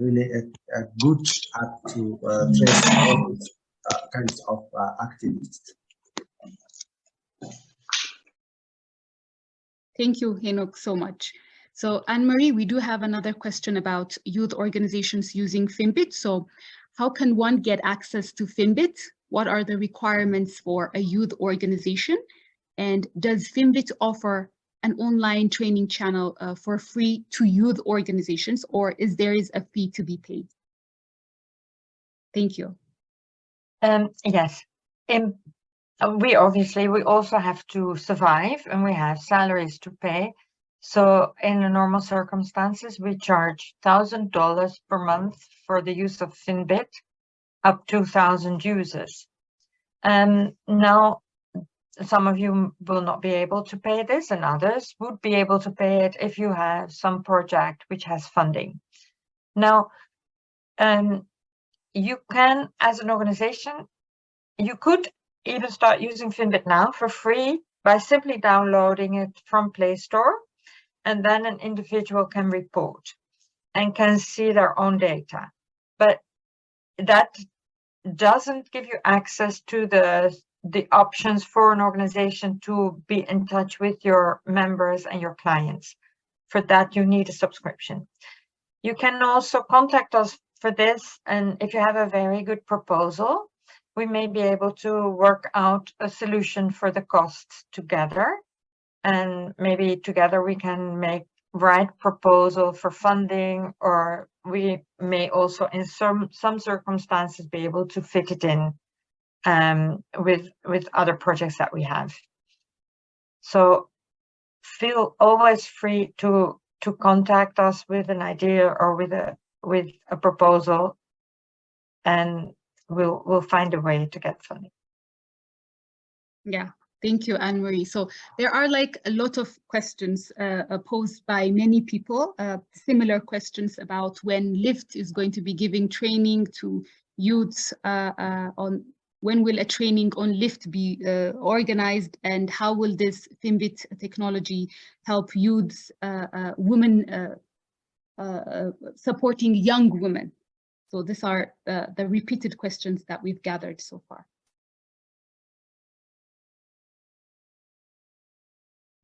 really a good app to trace all these kinds of activities. Thank you, Henok, so much. So Anne-Marie, we do have another question about youth organizations using FINBIT. So how can one get access to FINBIT? What are the requirements for a youth organization? And does FINBIT offer an online training channel for free to youth organizations, or is there a fee to be paid? Thank you. Yes. We also have to survive, and we have salaries to pay. So in the normal circumstances, we charge $1,000 per month for the use of FINBIT, up to 1,000 users. Now, some of you will not be able to pay this, and others would be able to pay it if you have some project which has funding. Now, you can, as an organization, you could even start using FINBIT now for free by simply downloading it from Play Store, and then an individual can report and can see their own data. But that doesn't give you access to the options for an organization to be in touch with your members and your clients. For that, you need a subscription. You can also contact us for this, and if you have a very good proposal, we may be able to work out a solution for the costs together. And maybe together we can write proposal for funding, or we may also in some circumstances be able to fit it in with other projects that we have. So feel always free to contact us with an idea or with a proposal, and we'll find a way to get funding. Yeah, thank you, Anne-Marie. So there are like a lot of questions posed by many people, similar questions about when LIFT is going to be giving training to youths on when will a training on LIFT be organized, and how will this FINBIT technology help youths, women, supporting young women? So these are the repeated questions that we've gathered so far.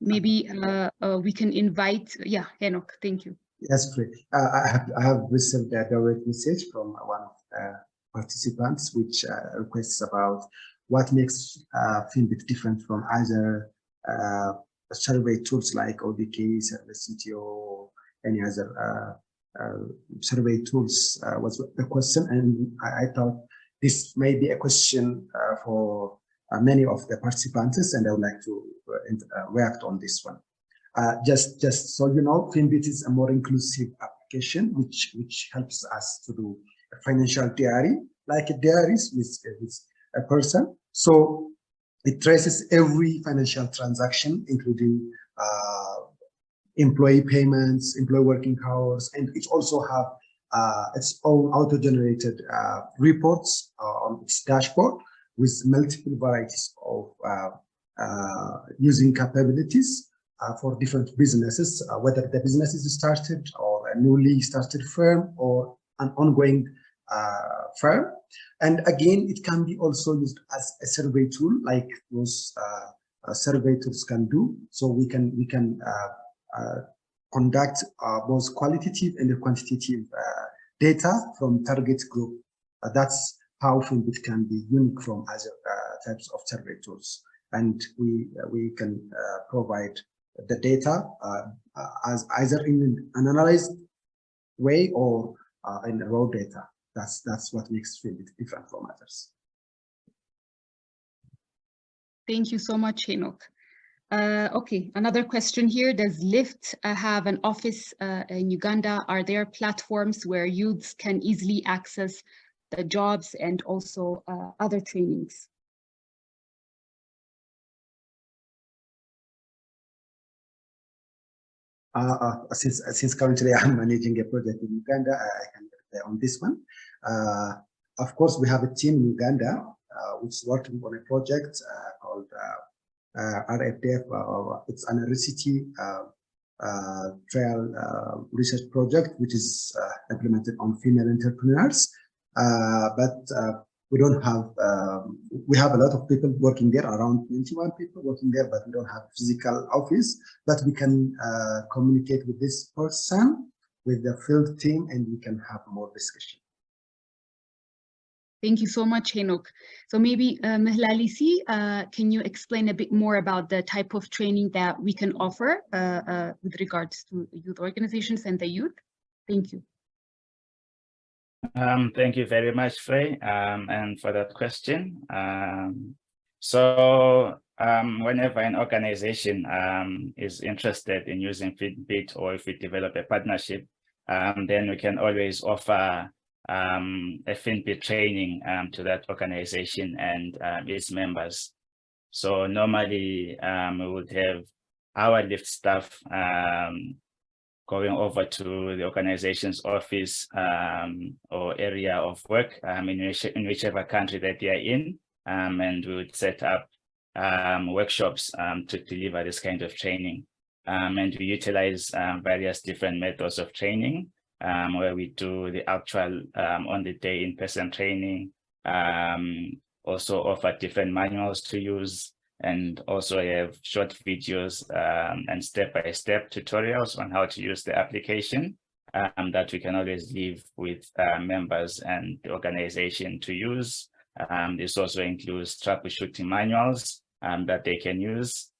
Maybe we can invite, yeah, Henok, thank you. Yes, great. I have received a direct message from one of the participants, which requests about what makes FINBIT different from other survey tools like ODK, Service CTO, any other survey tools was the question. And I thought this may be a question for many of the participants, and I would like to react on this one. Just so you know, FINBIT is a more inclusive application which helps us to do a financial diary, like a diary with a person. So it traces every financial transaction, including employee payments, employee working hours, and it also have its own auto-generated reports on its dashboard with multiple varieties of using capabilities for different businesses, whether the business is started or a newly started firm or an ongoing firm. And again, it can be also used as a survey tool, like those survey tools can do. So we can conduct both qualitative and quantitative data from target group. That's how FINBIT can be unique from other types of survey tools. And we can provide the data as either in an analyzed way or in raw data. That's what makes FINBIT different from others. Thank you so much, Henok. Okay, another question here. Does LIFT have an office in Uganda? Are there platforms where youths can easily access the jobs and also other trainings? Since currently I'm managing a project in Uganda, I can reply on this one. Of course, we have a team in Uganda which is working on a project called RFDF. It's an university trial research project which is implemented on female entrepreneurs. But we don't have, we have a lot of people working there, around 21 people working there, but we don't have a physical office. But we can communicate with this person, with the field team, and we can have more discussion. Thank you so much, Henok. So maybe Mehlalisi, can you explain a bit more about the type of training that we can offer with regards to youth organizations and the youth? Thank you. Thank you very much, Frey, and for that question. Whenever an organization is interested in using FINBIT, or if we develop a partnership, then we can always offer a FINBIT training to that organization and its members. So normally we would have our LIFT staff going over to the organization's office or area of work in whichever country that they are in, and we would set up workshops to deliver this kind of training. And we utilize various different methods of training, where we do the actual on-the-day in-person training, also offer different manuals to use, and also have short videos and step-by-step tutorials on how to use the application that we can always leave with members and the organization to use This also includes troubleshooting manuals that they can use.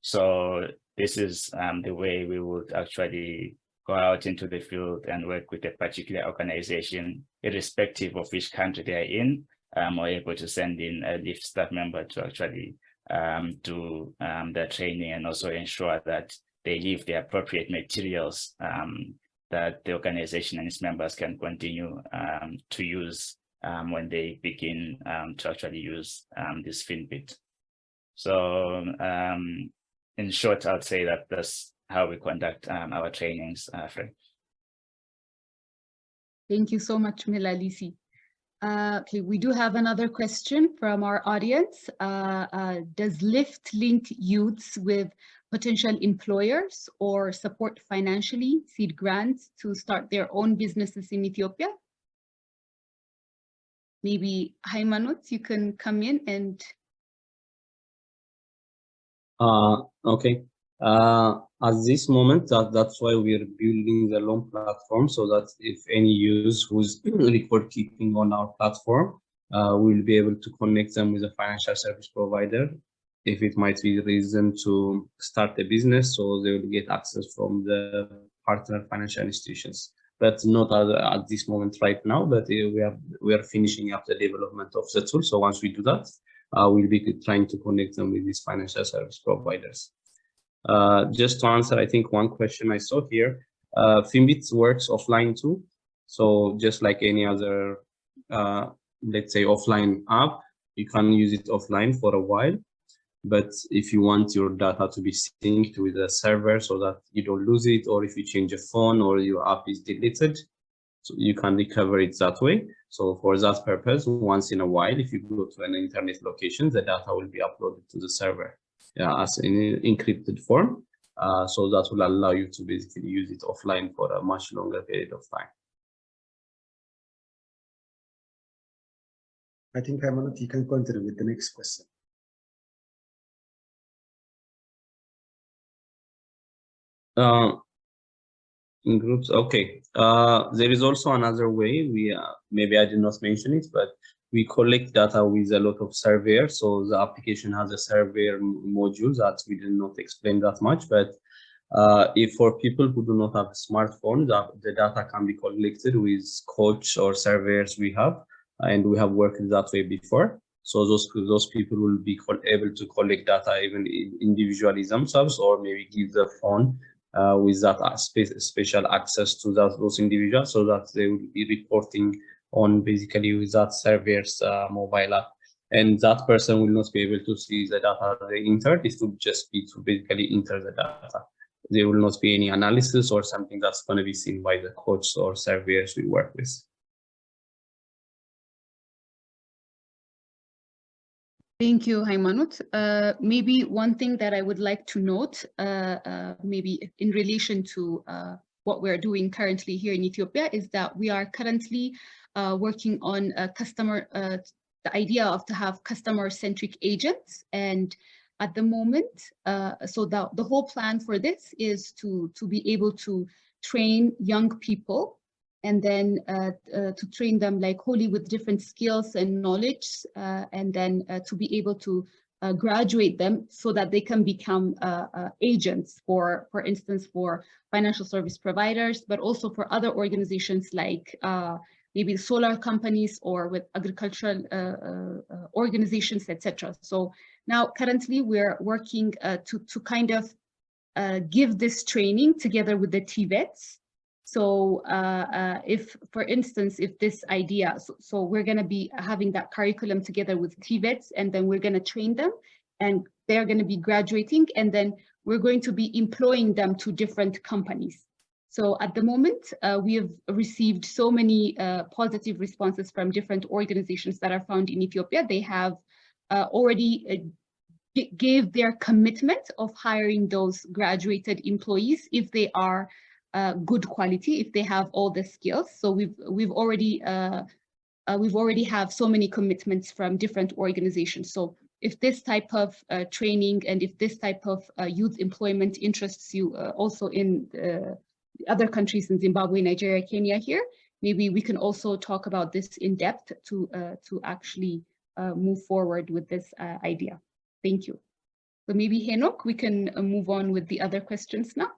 So this is the way we would actually go out into the field and work with a particular organization, irrespective of which country they are in. We're able to send in a LIFT staff member to actually do their training and also ensure that they leave the appropriate materials that the organization and its members can continue to use when they begin to actually use this FINBIT. So in short, I'd say that that's how we conduct our trainings, Fred. Thank you so much, Milalisi. Okay, we do have another question from our audience. Does LIFT link youths with potential employers or support financially, seed grants to start their own businesses in Ethiopia? Maybe Haymanut, you can come in and... Okay. At this moment, that's why we're building the loan platform, so that if any user who's record keeping on our platform, we'll be able to connect them with a financial service provider if it might be reason to start a business, so they will get access from the partner financial institutions. But not at this moment right now, but we are finishing up the development of the tool. So once we do that, we'll be trying to connect them with these financial service providers. Just to answer, I think one question I saw here, FINBIT works offline too. So just like any other, let's say offline app, you can use it offline for a while. But if you want your data to be synced with a server so that you don't lose it, or if you change a phone or your app is deleted, so you can recover it that way. So for that purpose, once in a while, if you go to an internet location, the data will be uploaded to the server as in an encrypted form. So that will allow you to basically use it offline for a much longer period of time. I think, Haymanut, you can continue with the next question. In groups, okay. There is also another way. We maybe I did not mention it, but we collect data with a lot of surveyors. So the application has a surveyor module that we did not explain that much. But if for people who do not have a smartphone, the data can be collected with coach or surveyors we have, and we have worked that way before. So those people will be able to collect data even individually themselves, or maybe give the phone with that special access to those individuals, so that they will be reporting on basically with that server's mobile app. And that person will not be able to see the data they entered. It will just be to basically enter the data. There will not be any analysis or something that's going to be seen by the coach or surveyors we work with. Thank you, Haymanut. Maybe one thing that I would like to note, maybe in relation to what we're doing currently here in Ethiopia, is that we are currently working on the idea of to have customer-centric agents. And at the moment, so the whole plan for this is to be able to train young people, and then to train them like wholly with different skills and knowledge, and then to be able to graduate them so that they can become agents for instance, for financial service providers, but also for other organizations like maybe solar companies or with agricultural organizations, etc. So now currently we're working to kind of give this training together with the TVETs. So if, for instance, if this idea, so we're going to be having that curriculum together with TVETs, and then we're going to train them, and they're going to be graduating, and then we're going to be employing them to different companies. So at the moment, we have received so many positive responses from different organizations that are found in Ethiopia. They have already gave their commitment of hiring those graduated employees if they are good quality, if they have all the skills. So we've already have so many commitments from different organizations. So if this type of training and if this type of youth employment interests you also in other countries in Zimbabwe, Nigeria, Kenya here, maybe we can also talk about this in depth to actually move forward with this idea. Thank you. So maybe Henok, we can move on with the other questions now.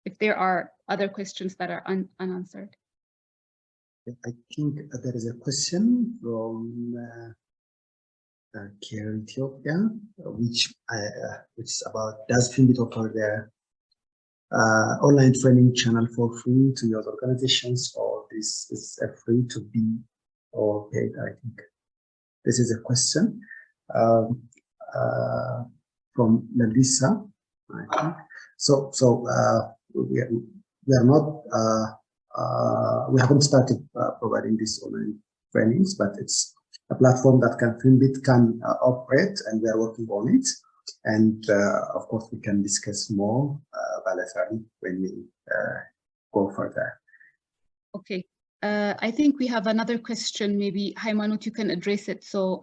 If there are other questions that are unanswered. I think there is a question from Care Ethiopia, which is about, does FINBIT offer the online training channel for free to your organizations, or this is a free to be or paid? I think this is a question from Melissa, I think. So we are not we haven't started providing these online trainings, but it's a platform that FINBIT can operate, and we are working on it. And of course, we can discuss more bilaterally when we go further. Okay, I think we have another question. Maybe Haymanut, you can address it. So,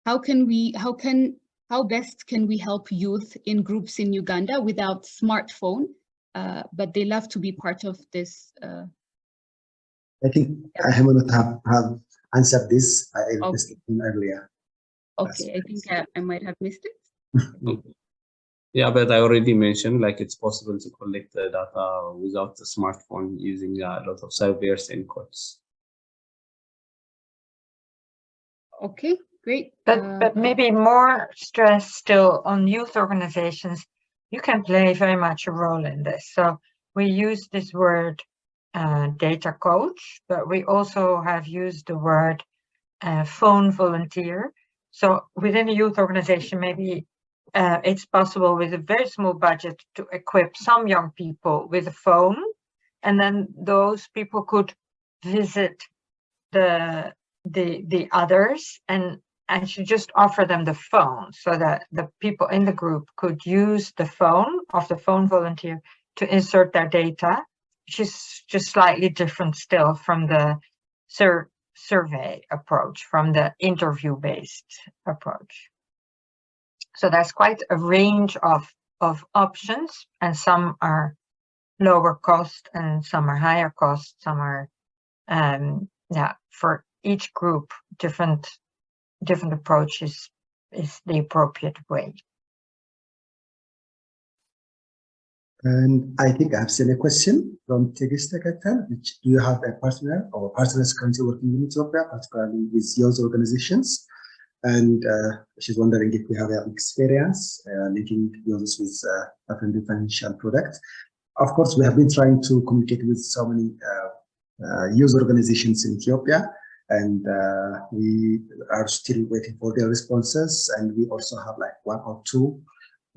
how best can we help youth in groups in Uganda without smartphone, but they love to be part of this? I think Haymanut have answered this. I requested him earlier. Okay, I think I might have missed it. Yeah, but I already mentioned, like, it's possible to collect the data without the smartphone using a lot of surveys and codes. Okay, great. But maybe more stress still on youth organizations. You can play very much a role in this. So we use this word data coach, but we also have used the word phone volunteer. So within a youth organization, maybe it's possible with a very small budget to equip some young people with a phone, and then those people could visit the others and actually just offer them the phone, so that the people in the group could use the phone of the phone volunteer to insert their data, which is just slightly different still from the survey approach, from the interview-based approach. So there's quite a range of options, and some are lower cost and some are higher cost. Some are, for each group, different approaches is the appropriate way. And I think I've seen a question from Tegista Katal, which, do you have a partner or partners currently working in Ethiopia, particularly with youth organizations? And she's wondering if we have experience linking users with a financial product. Of course, we have been trying to communicate with so many youth organizations in Ethiopia, and we are still waiting for their responses. And we also have like 1 or 2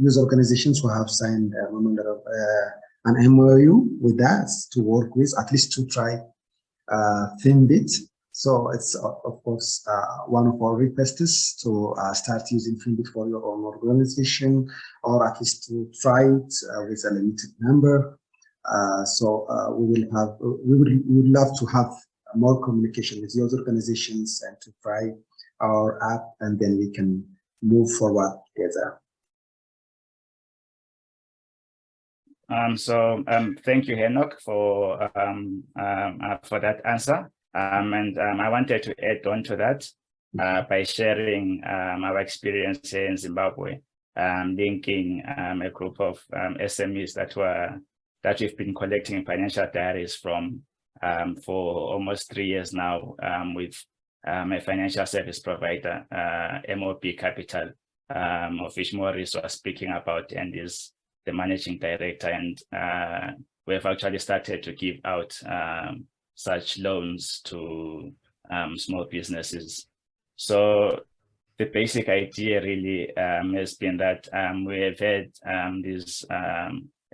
youth organizations who have signed an MOU with us to work with, at least to try FINBIT. So it's of course one of our requests to start using FINBIT for your own organization, or at least to try it with a limited number. We would love to have more communication with those organizations and to try our app, and then we can move forward together. Thank you, Henok, for that answer. I wanted to add on to that by sharing our experience in Zimbabwe, linking a group of SMEs that we've been collecting financial diaries from for almost 3 years now, with a financial service provider, MOP Capital, of which Maurice was speaking about, and is the managing director. And we've actually started to give out such loans to small businesses. So the basic idea really has been that we have had these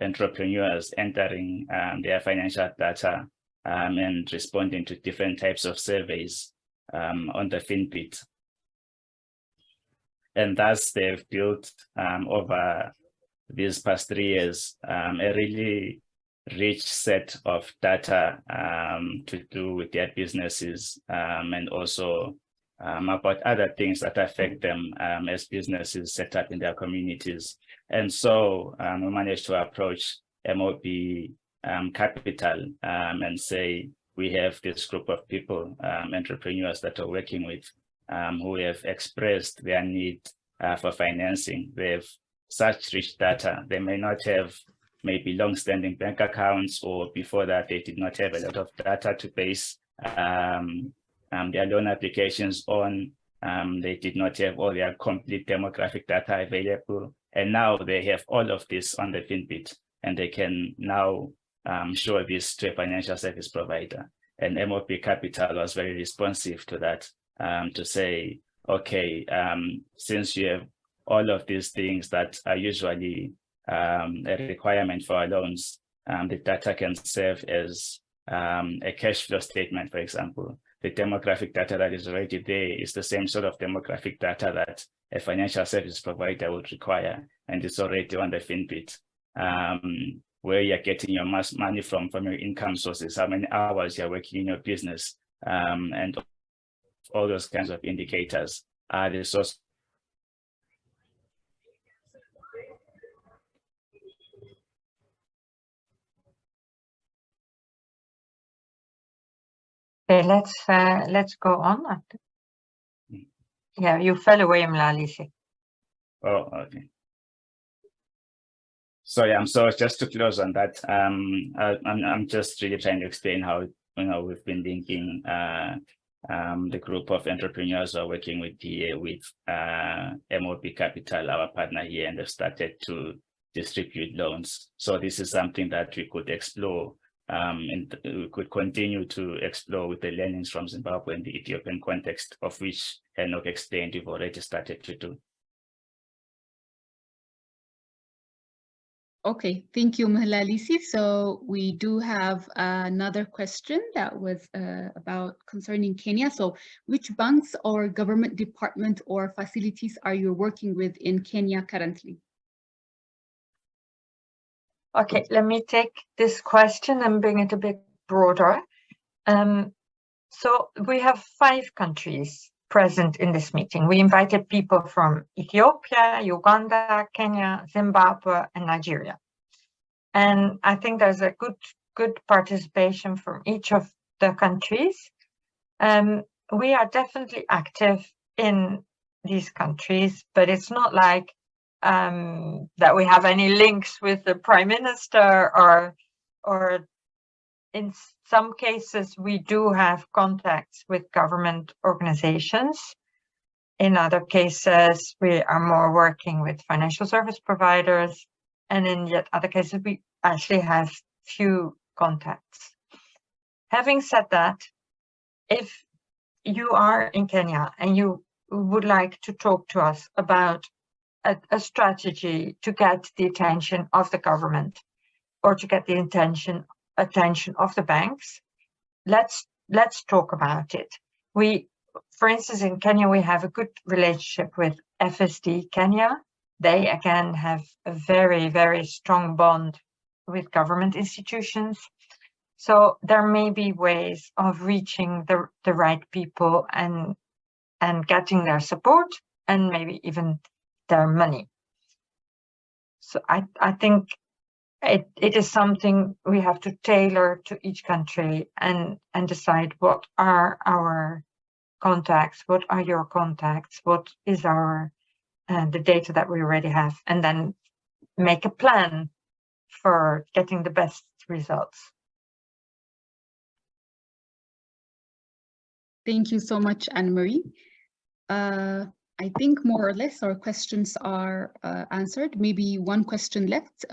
entrepreneurs entering their financial data and responding to different types of surveys on the FINBIT. And thus they've built over these past 3 years a really rich set of data to do with their businesses, and also about other things that affect them as businesses set up in their communities. And so we managed to approach MOP capital and say, we have this group of people, entrepreneurs that are working with, who have expressed their need for financing. They have such rich data. They may not have maybe long-standing bank accounts, or before that, they did not have a lot of data to base their loan applications on. They did not have all their complete demographic data available. And now they have all of this on the FINBIT, and they can now show this to a financial service provider. And MOP Capital was very responsive to that, to say, okay, since you have all of these things that are usually a requirement for our loans, the data can serve as a cash flow statement, for example. The demographic data that is already there is the same sort of demographic data that a financial service provider would require, and it's already on the FINBIT. Where you're getting your money from your income sources, how many hours you're working in your business, and all those kinds of indicators are the source. Okay, let's go on. Yeah, you fell away, Mlalisi. Oh, okay. So yeah, so just to close on that, I'm just really trying to explain how we've been linking the group of entrepreneurs who are working with MOP Capital, our partner here, and they've started to distribute loans. So this is something that we could explore, and we could continue to explore with the learnings from Zimbabwe and the Ethiopian context, of which Enoch explained we've already started to do. Okay, thank you, Mlalisi. So we do have another question that was about concerning Kenya. So which banks or government department or facilities are you working with in Kenya currently? Okay, let me take this question and bring it a bit broader. So we have 5 countries present in this meeting. We invited people from Ethiopia, Uganda, Kenya, Zimbabwe, and Nigeria. And I think there's a good participation from each of the countries. We are definitely active in these countries, but it's not like that we have any links with the Prime Minister, or in some cases we do have contacts with government organizations. In other cases, we are more working with financial service providers, and in yet other cases, we actually have few contacts. Having said that, if you are in Kenya and you would like to talk to us about a strategy to get the attention of the government, or to get the attention of the banks, let's talk about it. For instance, in Kenya, we have a good relationship with FSD Kenya. They again have a very, very strong bond with government institutions. So there may be ways of reaching the right people and getting their support, and maybe even their money. So I think it is something we have to tailor to each country and decide what are our contacts, what are your contacts, what is the data that we already have, and then make a plan for getting the best results. Thank you so much, Anne-Marie. I think more or less our questions are answered. Maybe one question left.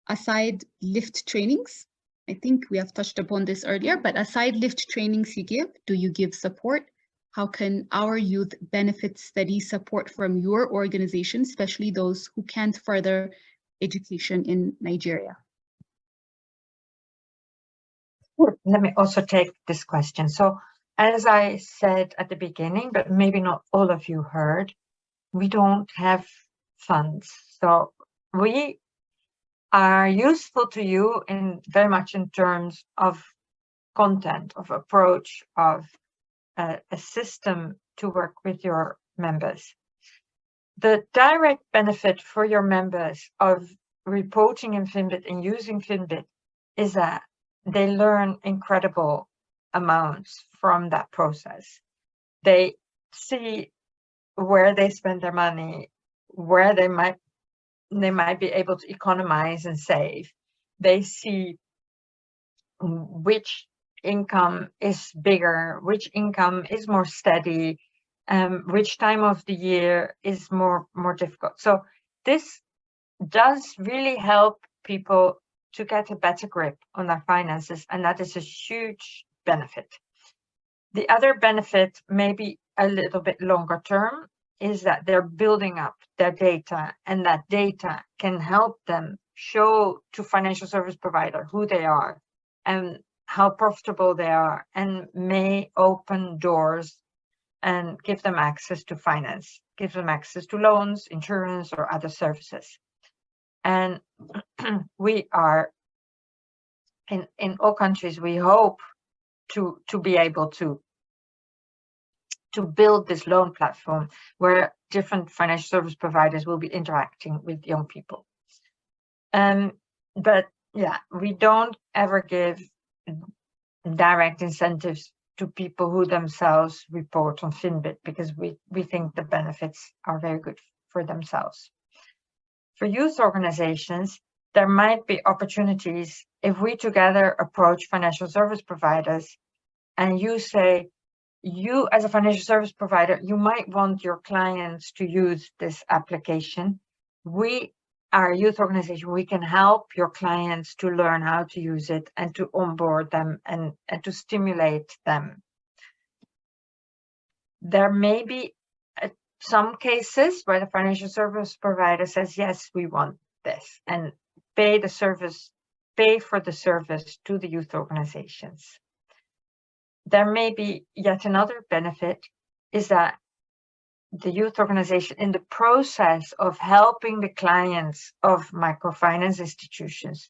Aside LIFT trainings, I think we have touched upon this earlier, but aside LIFT trainings do you give support? How can our youth benefit study support from your organization, especially those who can't further education in Nigeria? Let me also take this question. So, as I said at the beginning, but maybe not all of you heard, we don't have funds. So we are useful to you very much in terms of content, of approach, of a system to work with your members. The direct benefit for your members of reporting in FINBIT and using FINBIT is that they learn incredible amounts from that process. They see where they spend their money, where they might be able to economize and save. They see which income is bigger, which income is more steady, which time of the year is more difficult. So this does really help people to get a better grip on their finances, and that is a huge benefit. The other benefit, maybe a little bit longer term, is that they're building up their data, and that data can help them show to financial service provider who they are and how profitable they are, and may open doors and give them access to finance, give them access to loans, insurance, or other services. And we are in all countries, we hope to be able to build this loan platform where different financial service providers will be interacting with young people. But yeah, we don't ever give direct incentives to people who themselves report on FINBIT, because we think the benefits are very good for themselves. For youth organizations, there might be opportunities if we together approach financial service providers and you say, you as a financial service provider, you might want your clients to use this application. We are a youth organization, we can help your clients to learn how to use it and to onboard them and to stimulate them. There may be some cases where the financial service provider says, yes, we want this, and pay for the service to the youth organizations. There may be yet another benefit, is that the youth organization, in the process of helping the clients of microfinance institutions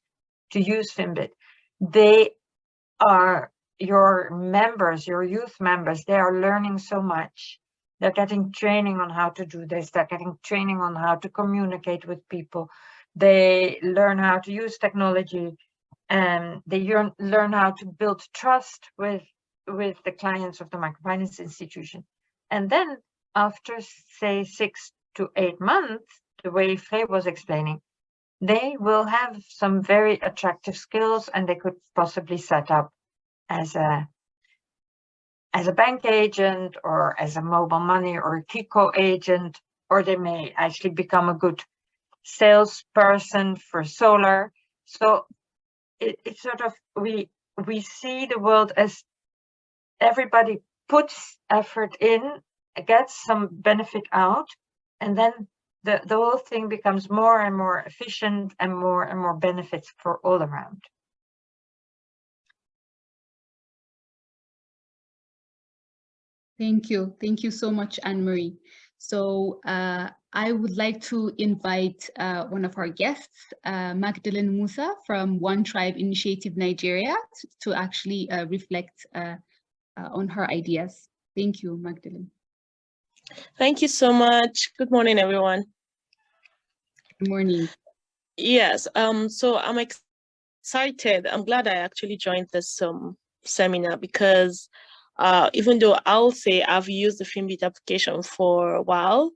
to use FINBIT, they are your members, your youth members, they are learning so much. They're getting training on how to do this. They're getting training on how to communicate with people. They learn how to use technology, and they learn how to build trust with the clients of the microfinance institution. And then after, say, 6 to 8 months, the way Frey was explaining, they will have some very attractive skills, and they could possibly set up as a bank agent, or as a mobile money or a Kiko agent, or they may actually become a good salesperson for solar. So it's sort of, we see the world as everybody puts effort in, gets some benefit out, and then the whole thing becomes more and more efficient and more benefits for all around. Thank you. Thank you so much, Anne-Marie. So I would like to invite one of our guests, Magdalene Musa from One Tribe Initiative Nigeria, to actually reflect on her ideas. Thank you, Magdalene. Thank you so much. Good morning, everyone. Good morning. Yes, so I'm excited. I'm glad I actually joined this seminar, because even though I'll say I've used the FINBIT application for a while,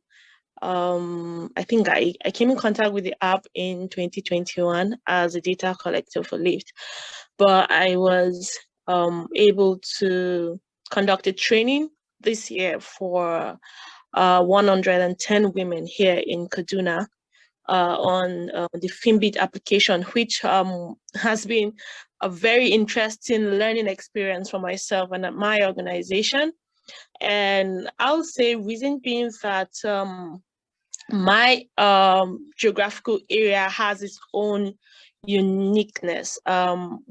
I think I came in contact with the app in 2021 as a data collector for L-IFT, but I was able to conduct a training this year for 110 women here in Kaduna on the FINBIT application, which has been a very interesting learning experience for myself and my organization. And I'll say, reason being that my geographical area has its own uniqueness. One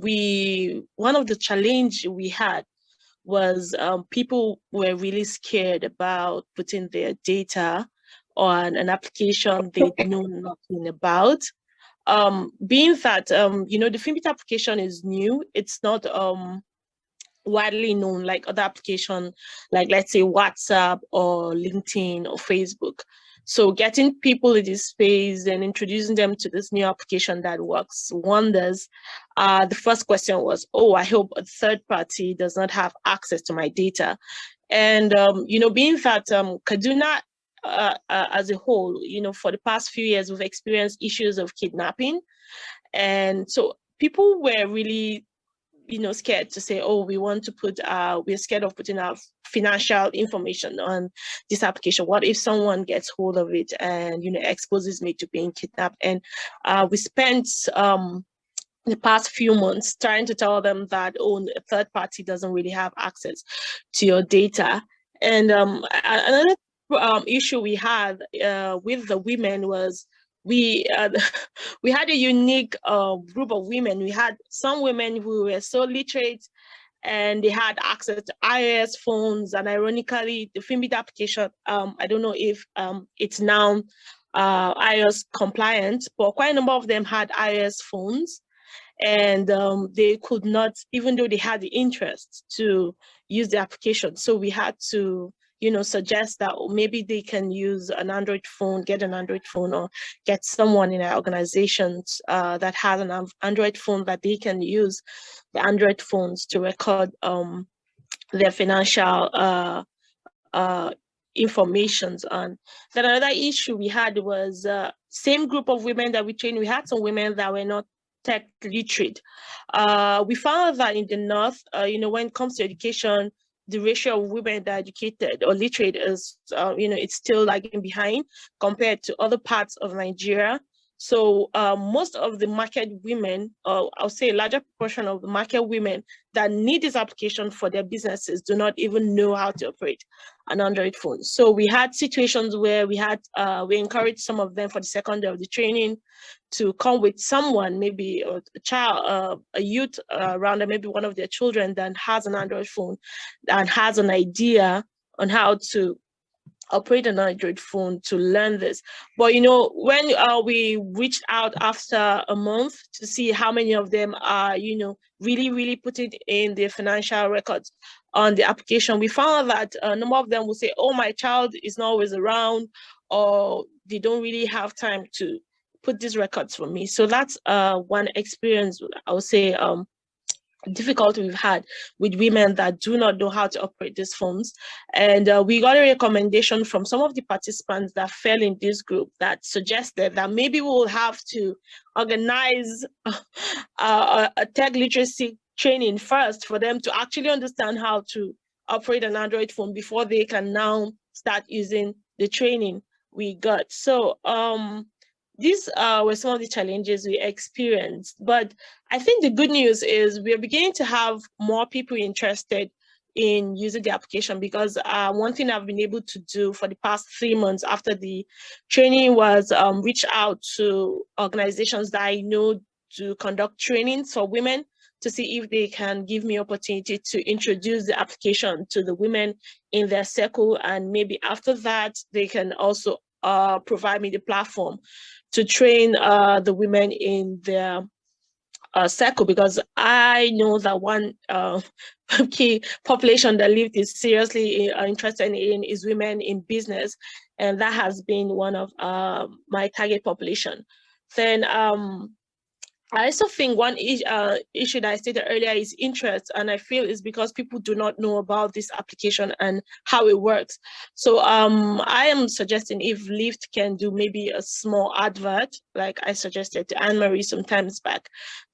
of the challenges we had was people were really scared about putting their data on an application they know nothing about. Being that, you know, the FINBIT application is new, it's not widely known like other applications, like let's say WhatsApp or LinkedIn or Facebook. So getting people in this space and introducing them to this new application that works wonders. The first question was, oh, I hope a third party does not have access to my data. And, being that Kaduna as a whole, for the past few years, we've experienced issues of kidnapping. And so people were really, scared to say, oh, we're scared of putting our financial information on this application. What if someone gets hold of it and, exposes me to being kidnapped? And we spent the past few months trying to tell them that, oh, a third party doesn't really have access to your data. And another issue we had with the women was we had a unique group of women. We had some women who were so literate and they had access to iOS phones. And ironically, the FINBIT application, I don't know if it's now iOS compliant, but quite a number of them had iOS phones. And they could not, even though they had the interest to use the application. So we had to, suggest that maybe they can use an Android phone, get an Android phone, or get someone in our organizations that has an Android phone that they can use the Android phones to record their financial informations on. Then another issue we had was same group of women that we trained. We had some women that were not tech literate. We found that in the North, when it comes to education, the ratio of women that are educated or literate is, it's still lagging behind compared to other parts of Nigeria. So most of the market women, or I'll say a larger portion of the market women that need this application for their businesses do not even know how to operate an Android phone. So we had situations where we encouraged some of them for the second day of the training to come with someone, maybe a child, a youth around them, maybe one of their children that has an Android phone and has an idea on how to operate an Android phone to learn this. But when we reached out after a month to see how many of them are, really putting in their financial records on the application, we found that a number of them will say, oh, my child is not always around, or they don't really have time to put these records for me. So that's one experience, I would say, difficulty we've had with women that do not know how to operate these phones. And we got a recommendation from some of the participants that fell in this group that suggested that maybe we'll have to organize a tech literacy training first for them to actually understand how to operate an Android phone before they can now start using the training we got. So these were some of the challenges we experienced. But I think the good news is we're beginning to have more people interested in using the application, because one thing I've been able to do for the past 3 months after the training was reach out to organizations that I know to conduct trainings for women to see if they can give me opportunity to introduce the application to the women in their circle. And maybe after that, they can also provide me the platform to train the women in their circle, because I know that one key population that LIFT is seriously interested in is women in business, and that has been one of my target population. Then I also think one issue that I stated earlier is interest, and I feel it's because people do not know about this application and how it works. So I am suggesting if LIFT can do maybe a small advert, like I suggested to Anne-Marie some times back,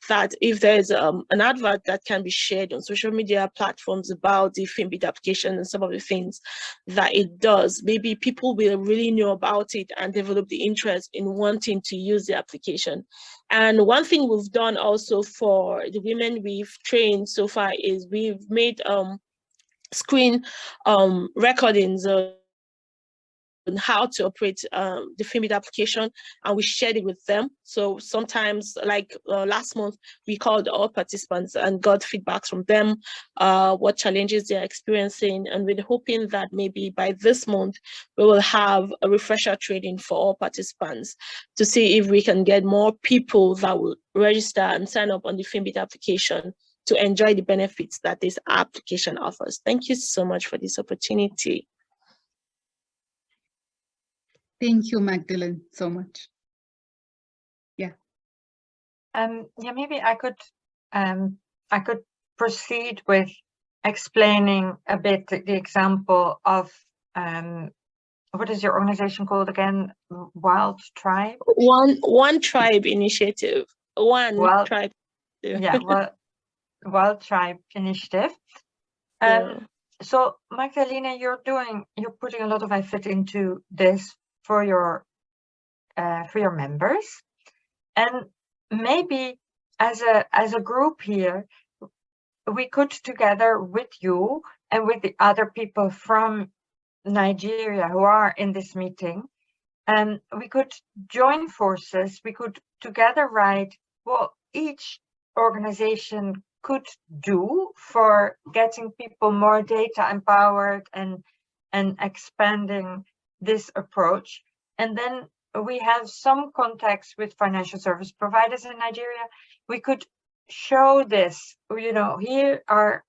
that if there's an advert that can be shared on social media platforms about the FINBIT application and some of the things that it does, maybe people will really know about it and develop the interest in wanting to use the application. And one thing we've done also for the women we've trained so far is we've made screen recordings on how to operate the FINBIT application, and we shared it with them. So sometimes, like last month, we called all participants and got feedback from them, what challenges they're experiencing, and we're hoping that maybe by this month, we will have a refresher training for all participants to see if we can get more people that will register and sign up on the FINBIT application to enjoy the benefits that this application offers. Thank you so much for this opportunity. Thank you, Magdalene, so much. Yeah, maybe I could proceed with explaining a bit the example of what is your organization called again? Wild Tribe? One Tribe Initiative. One Tribe. Yeah, Wild Tribe Initiative. Yeah. So Magdalena, you're putting a lot of effort into this for your members, and maybe as a group here, we could together with you and with the other people from Nigeria who are in this meeting, and we could join forces. We could together write what each organization could do for getting people more data empowered and expanding this approach. And then we have some contacts with financial service providers in Nigeria. We could show this, here are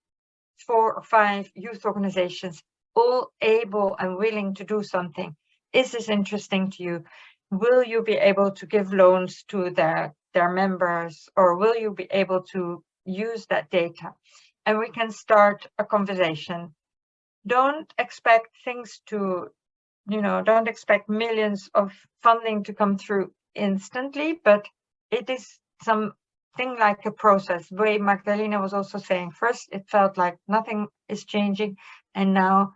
4 or 5 youth organizations all able and willing to do something. Is this interesting to you? Will you be able to give loans to their members, or will you be able to use that data? And we can start a conversation. Don't expect things to, don't expect millions of funding to come through instantly, but it is something like a process. The way Magdalena was also saying, first it felt like nothing is changing, and now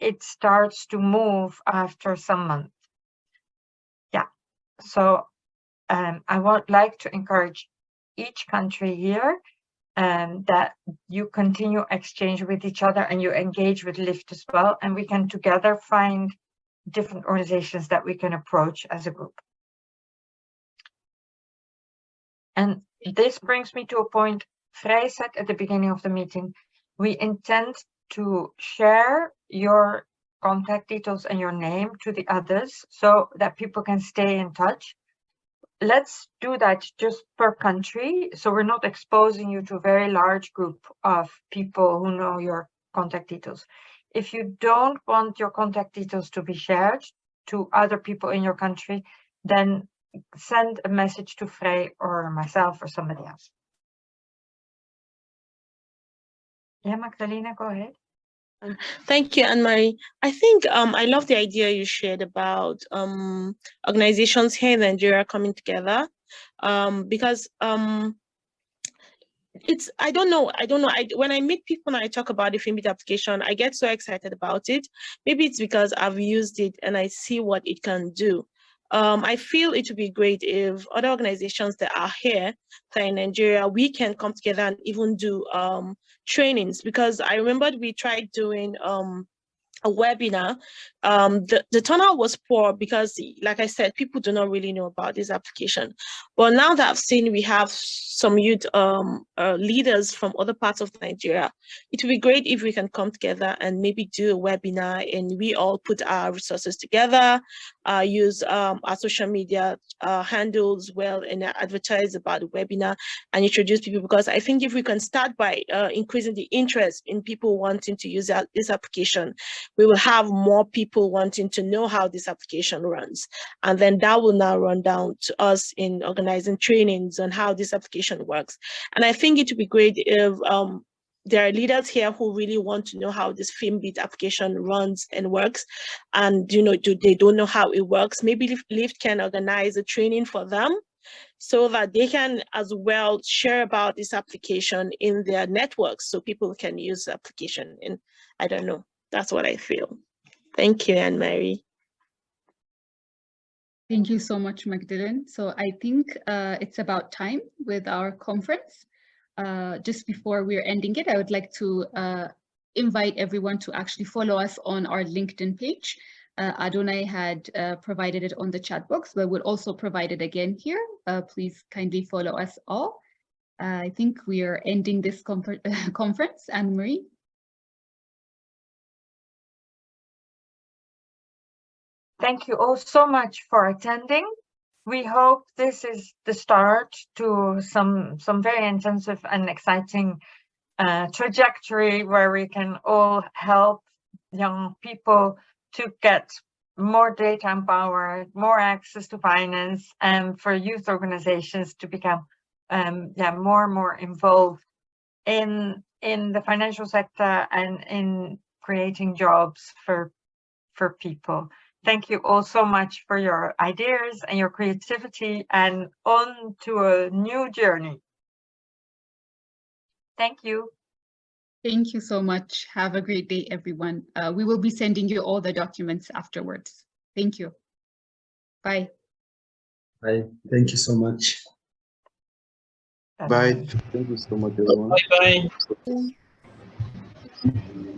it starts to move after some months. Yeah, so I would like to encourage each country here that you continue exchange with each other and you engage with LIFT as well, and we can together find different organizations that we can approach as a group. And this brings me to a point Vrij said at the beginning of the meeting. We intend to share your contact details and your name to the others so that people can stay in touch. Let's do that just per country, so we're not exposing you to a very large group of people who know your contact details. If you don't want your contact details to be shared to other people in your country, then send a message to Vrij or myself or somebody else. Yeah, Magdalena, go ahead. Thank you, Anne-Marie. I think I love the idea you shared about organizations here in Nigeria coming together, because it's, I don't know. When I meet people and I talk about the FINBIT application, I get so excited about it. Maybe it's because I've used it and I see what it can do. I feel it would be great if other organizations that are here, that are in Nigeria, we can come together and even do trainings, because I remembered we tried doing a webinar. The turnout was poor because, like I said, people do not really know about this application. But now that I've seen we have some youth leaders from other parts of Nigeria, it would be great if we can come together and maybe do a webinar and we all put our resources together, use our social media handles well, and advertise about the webinar and introduce people, because I think if we can start by increasing the interest in people wanting to use this application, we will have more people wanting to know how this application runs. And then that will now run down to us in organizing trainings on how this application works. And I think it would be great if there are leaders here who really want to know how this FINBIT application runs and works, and they don't know how it works. Maybe LIFT can organize a training for them so that they can as well share about this application in their networks, so people can use the application. And I don't know, that's what I feel. Thank you, Anne-Marie. Thank you so much, Magdalene. So I think it's about time with our conference. Just before we're ending it, I would like to invite everyone to actually follow us on our LinkedIn page. Adonai had provided it on the chat box, but we'll also provide it again here. Please kindly follow us all. I think we are ending this conference. Anne-Marie. Thank you all so much for attending. We hope this is the start to some very intensive and exciting trajectory where we can all help young people to get more data empowered, more access to finance, and for youth organizations to become more and more involved in the financial sector and in creating jobs for people. Thank you all so much for your ideas and your creativity, and on to a new journey. Thank you. Thank you so much. Have a great day, everyone. We will be sending you all the documents afterwards. Thank you. Bye. Bye. Thank you so much. Bye. Thank you so much, everyone. Bye bye.